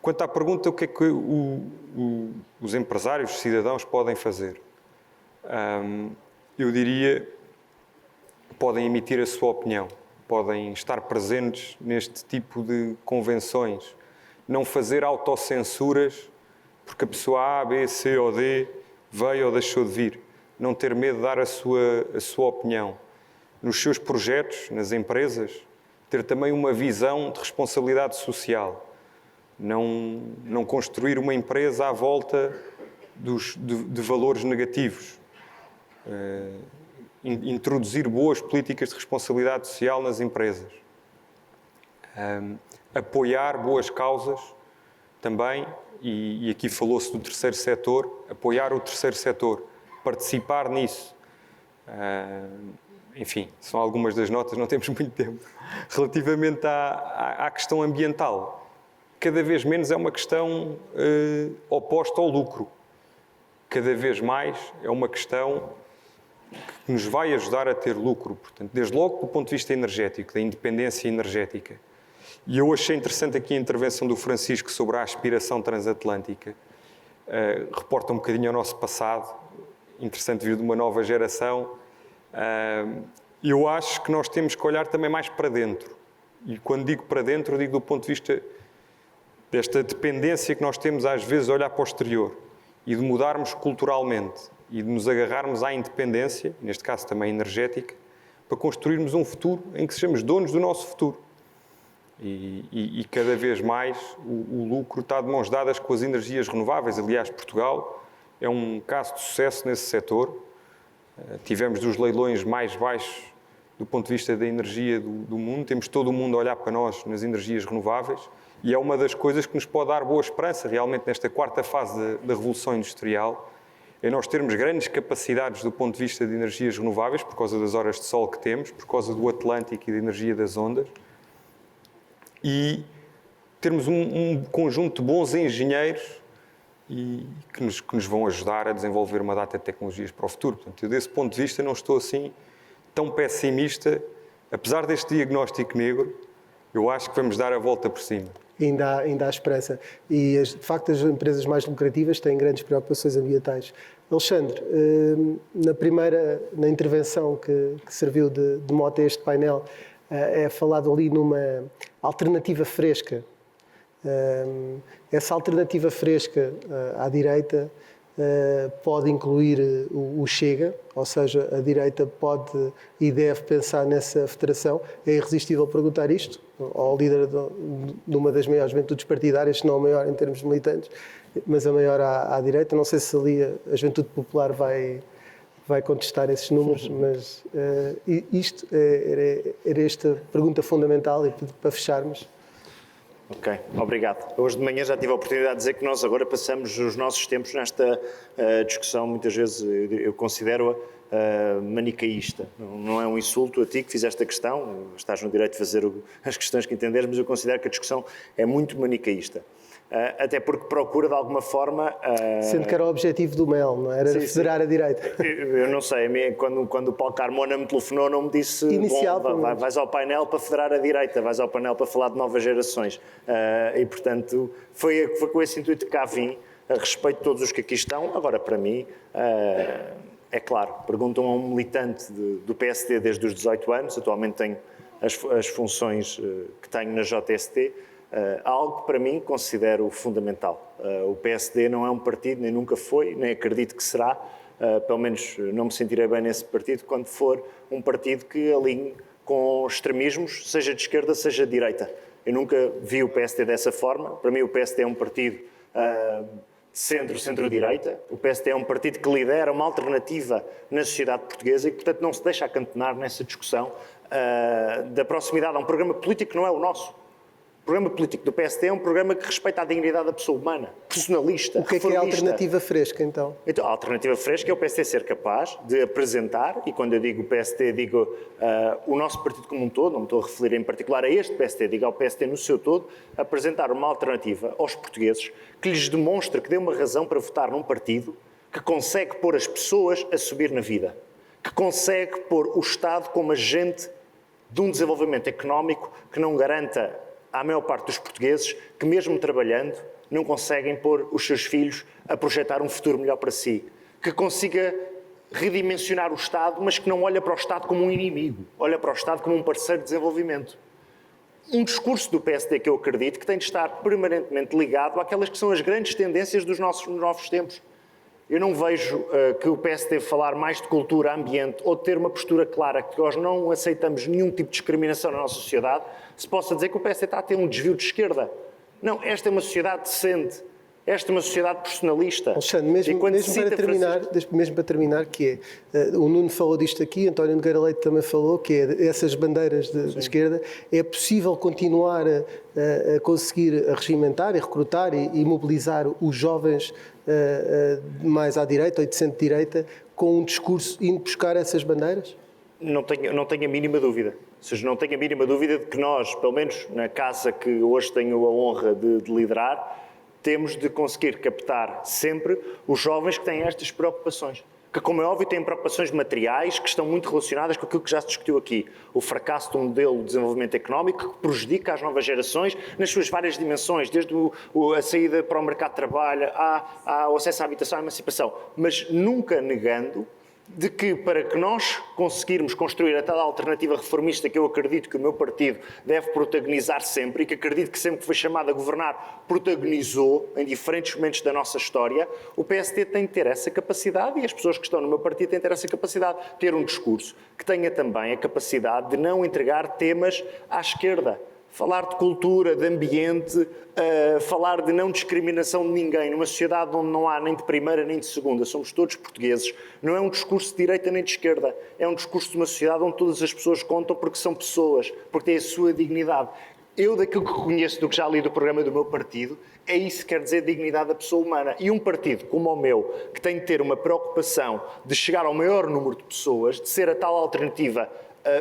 Quanto à pergunta, o que é que os empresários, os cidadãos podem fazer? Eu diria que podem emitir a sua opinião, podem estar presentes neste tipo de convenções, não fazer autocensuras porque a pessoa A, B, C ou D veio ou deixou de vir. Não ter medo de dar a sua opinião. Nos seus projetos, nas empresas, ter também uma visão de responsabilidade social. Não construir uma empresa à volta de valores negativos. Introduzir boas políticas de responsabilidade social nas empresas. Apoiar boas causas também, e aqui falou-se do terceiro setor, apoiar o terceiro setor, participar nisso. Enfim, são algumas das notas, não temos muito tempo. Relativamente à questão ambiental, cada vez menos é uma questão oposta ao lucro. Cada vez mais é uma questão que nos vai ajudar a ter lucro. Portanto, desde logo do ponto de vista energético, da independência energética. E eu achei interessante aqui a intervenção do Francisco sobre a aspiração transatlântica. Reporta um bocadinho ao nosso passado, interessante vir de uma nova geração. Eu acho que nós temos que olhar também mais para dentro. E quando digo para dentro, digo do ponto de vista desta dependência que nós temos às vezes a olhar para o exterior e de mudarmos culturalmente e de nos agarrarmos à independência, neste caso também energética, para construirmos um futuro em que sejamos donos do nosso futuro. E cada vez mais o lucro está de mãos dadas com as energias renováveis. Aliás, Portugal é um caso de sucesso nesse setor. Tivemos dos leilões mais baixos do ponto de vista da energia do mundo. Temos todo o mundo a olhar para nós nas energias renováveis e é uma das coisas que nos pode dar boa esperança realmente nesta quarta fase da Revolução Industrial. É nós termos grandes capacidades do ponto de vista de energias renováveis por causa das horas de sol que temos, por causa do Atlântico e da energia das ondas. E termos um conjunto de bons engenheiros que nos vão ajudar a desenvolver uma data de tecnologias para o futuro. Portanto, eu, desse ponto de vista, não estou assim tão pessimista. Apesar deste diagnóstico negro, eu acho que vamos dar a volta por cima. Ainda há esperança. E, de facto, as empresas mais lucrativas têm grandes preocupações ambientais. Alexandre, na intervenção que serviu de mote a este painel, é falado ali numa alternativa fresca. Essa alternativa fresca à direita pode incluir o Chega, ou seja, a direita pode e deve pensar nessa federação. É irresistível perguntar isto ao líder de uma das maiores juventudes partidárias, se não a maior em termos de militantes, mas a maior à direita. Não sei se ali a Juventude Popular vai contestar esses números, mas isto era esta pergunta fundamental e para fecharmos. Ok, obrigado. Hoje de manhã já tive a oportunidade de dizer que nós agora passamos os nossos tempos nesta discussão, muitas vezes eu considero-a manicaísta. Não é um insulto a ti que fizeste a questão, estás no direito de fazer as questões que entenderes, mas eu considero que a discussão é muito manicaísta. Até porque procura de alguma forma... Sendo que era o objetivo do MEL, não é? Era federar a direita. Eu não sei, quando o Paulo Carmona me telefonou não me disse vais ao painel para federar a direita, vais ao painel para falar de novas gerações. E portanto foi com esse intuito que cá vim, a respeito de todos os que aqui estão. Agora para mim é claro. Perguntam a um militante do PSD desde os 18 anos, atualmente tenho as funções que tenho na JST, algo que para mim considero fundamental. O PSD não é um partido, nem nunca foi, nem acredito que será, pelo menos não me sentirei bem nesse partido, quando for um partido que alinhe com extremismos, seja de esquerda, seja de direita. Eu nunca vi o PSD dessa forma. Para mim o PSD é um partido centro-direita. O PSD é um partido que lidera uma alternativa na sociedade portuguesa e que, portanto, não se deixa acantonar nessa discussão da proximidade a um programa político que não é o nosso. O programa político do PSD é um programa que respeita a dignidade da pessoa humana, personalista, O que é a alternativa fresca, então? Então, a alternativa fresca é o PSD ser capaz de apresentar, e quando eu digo PSD, digo o nosso partido como um todo, não me estou a referir em particular a este PSD, digo ao PSD no seu todo, apresentar uma alternativa aos portugueses que lhes demonstre que dê uma razão para votar num partido que consegue pôr as pessoas a subir na vida, que consegue pôr o Estado como agente de um desenvolvimento económico que não garanta à maior parte dos portugueses que, mesmo trabalhando, não conseguem pôr os seus filhos a projetar um futuro melhor para si. Que consiga redimensionar o Estado, mas que não olha para o Estado como um inimigo, olha para o Estado como um parceiro de desenvolvimento. Um discurso do PSD que eu acredito que tem de estar permanentemente ligado àquelas que são as grandes tendências dos nossos novos tempos. Eu não vejo que o PSD deve falar mais de cultura, ambiente ou de ter uma postura clara que nós não aceitamos nenhum tipo de discriminação na nossa sociedade, se possa dizer que o PSD está a ter um desvio de esquerda. Não, esta é uma sociedade decente, esta é uma sociedade personalista. Alexandre, mesmo para terminar, que é, o Nuno falou disto aqui, António Nogueira Leite também falou, que é essas bandeiras de esquerda, é possível continuar a conseguir regimentar e recrutar e mobilizar os jovens mais à direita ou de centro-direita com um discurso indo buscar essas bandeiras? Não tenho a mínima dúvida. Ou seja, não tenho a mínima dúvida de que nós, pelo menos na casa que hoje tenho a honra de liderar, temos de conseguir captar sempre os jovens que têm estas preocupações. Que, como é óbvio, têm preocupações materiais que estão muito relacionadas com aquilo que já se discutiu aqui. O fracasso de um modelo de desenvolvimento económico que prejudica as novas gerações nas suas várias dimensões, desde a saída para o mercado de trabalho, ao acesso à habitação, à emancipação. Mas nunca negando de que, para que nós conseguirmos construir a tal alternativa reformista que eu acredito que o meu partido deve protagonizar sempre e que acredito que sempre que foi chamado a governar protagonizou em diferentes momentos da nossa história, o PSD tem de ter essa capacidade e as pessoas que estão no meu partido têm de ter essa capacidade, ter um discurso que tenha também a capacidade de não entregar temas à esquerda. Falar de cultura, de ambiente, falar de não discriminação de ninguém, numa sociedade onde não há nem de primeira nem de segunda, somos todos portugueses, não é um discurso de direita nem de esquerda, é um discurso de uma sociedade onde todas as pessoas contam porque são pessoas, porque têm a sua dignidade. Eu, daquilo que conheço, do que já li do programa do meu partido, é isso que quer dizer dignidade da pessoa humana. E um partido como o meu, que tem de ter uma preocupação de chegar ao maior número de pessoas, de ser a tal alternativa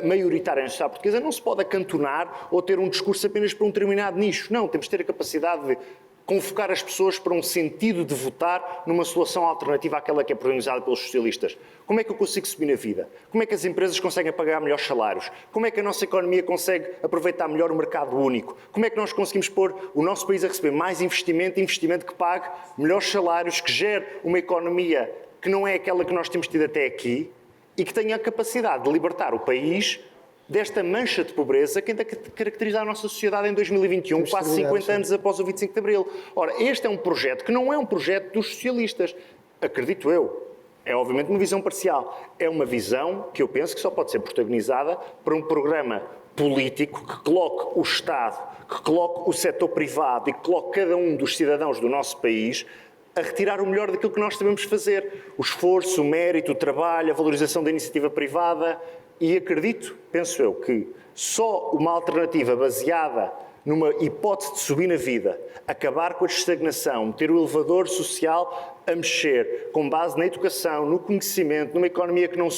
maioritária na sociedade portuguesa, não se pode acantonar ou ter um discurso apenas para um determinado nicho. Não, temos de ter a capacidade de convocar as pessoas para um sentido de votar numa solução alternativa àquela que é protagonizada pelos socialistas. Como é que eu consigo subir na vida? Como é que as empresas conseguem pagar melhores salários? Como é que a nossa economia consegue aproveitar melhor o mercado único? Como é que nós conseguimos pôr o nosso país a receber mais investimento que pague melhores salários, que gere uma economia que não é aquela que nós temos tido até aqui e que tenha a capacidade de libertar o país desta mancha de pobreza que ainda caracteriza a nossa sociedade em 2021, quase 50 anos após o 25 de Abril. Ora, este é um projeto que não é um projeto dos socialistas, acredito eu. É obviamente uma visão parcial. É uma visão que eu penso que só pode ser protagonizada por um programa político que coloque o Estado, que coloque o setor privado e que coloque cada um dos cidadãos do nosso país a retirar o melhor daquilo que nós sabemos fazer. O esforço, o mérito, o trabalho, a valorização da iniciativa privada. E acredito, penso eu, que só uma alternativa baseada numa hipótese de subir na vida, acabar com a estagnação, ter o elevador social a mexer, com base na educação, no conhecimento, numa economia que não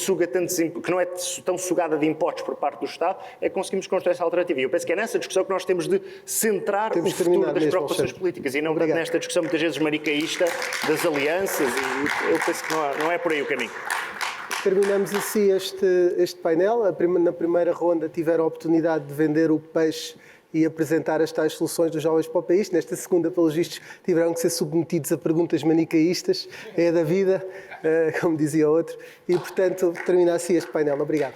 é tão sugada de impostos por parte do Estado, é que conseguimos construir essa alternativa. E eu penso que é nessa discussão que nós temos de centrar o futuro das preocupações políticas e não nesta discussão muitas vezes manicaísta das alianças, e eu penso que não é por aí o caminho. Terminamos assim este painel. Na primeira ronda tiveram a oportunidade de vender o peixe e apresentar as tais soluções dos jovens para o país. Nesta segunda, pelos vistos, tiveram que ser submetidos a perguntas manicaístas, é da vida, como dizia outro, e, portanto, termina assim este painel. Obrigado.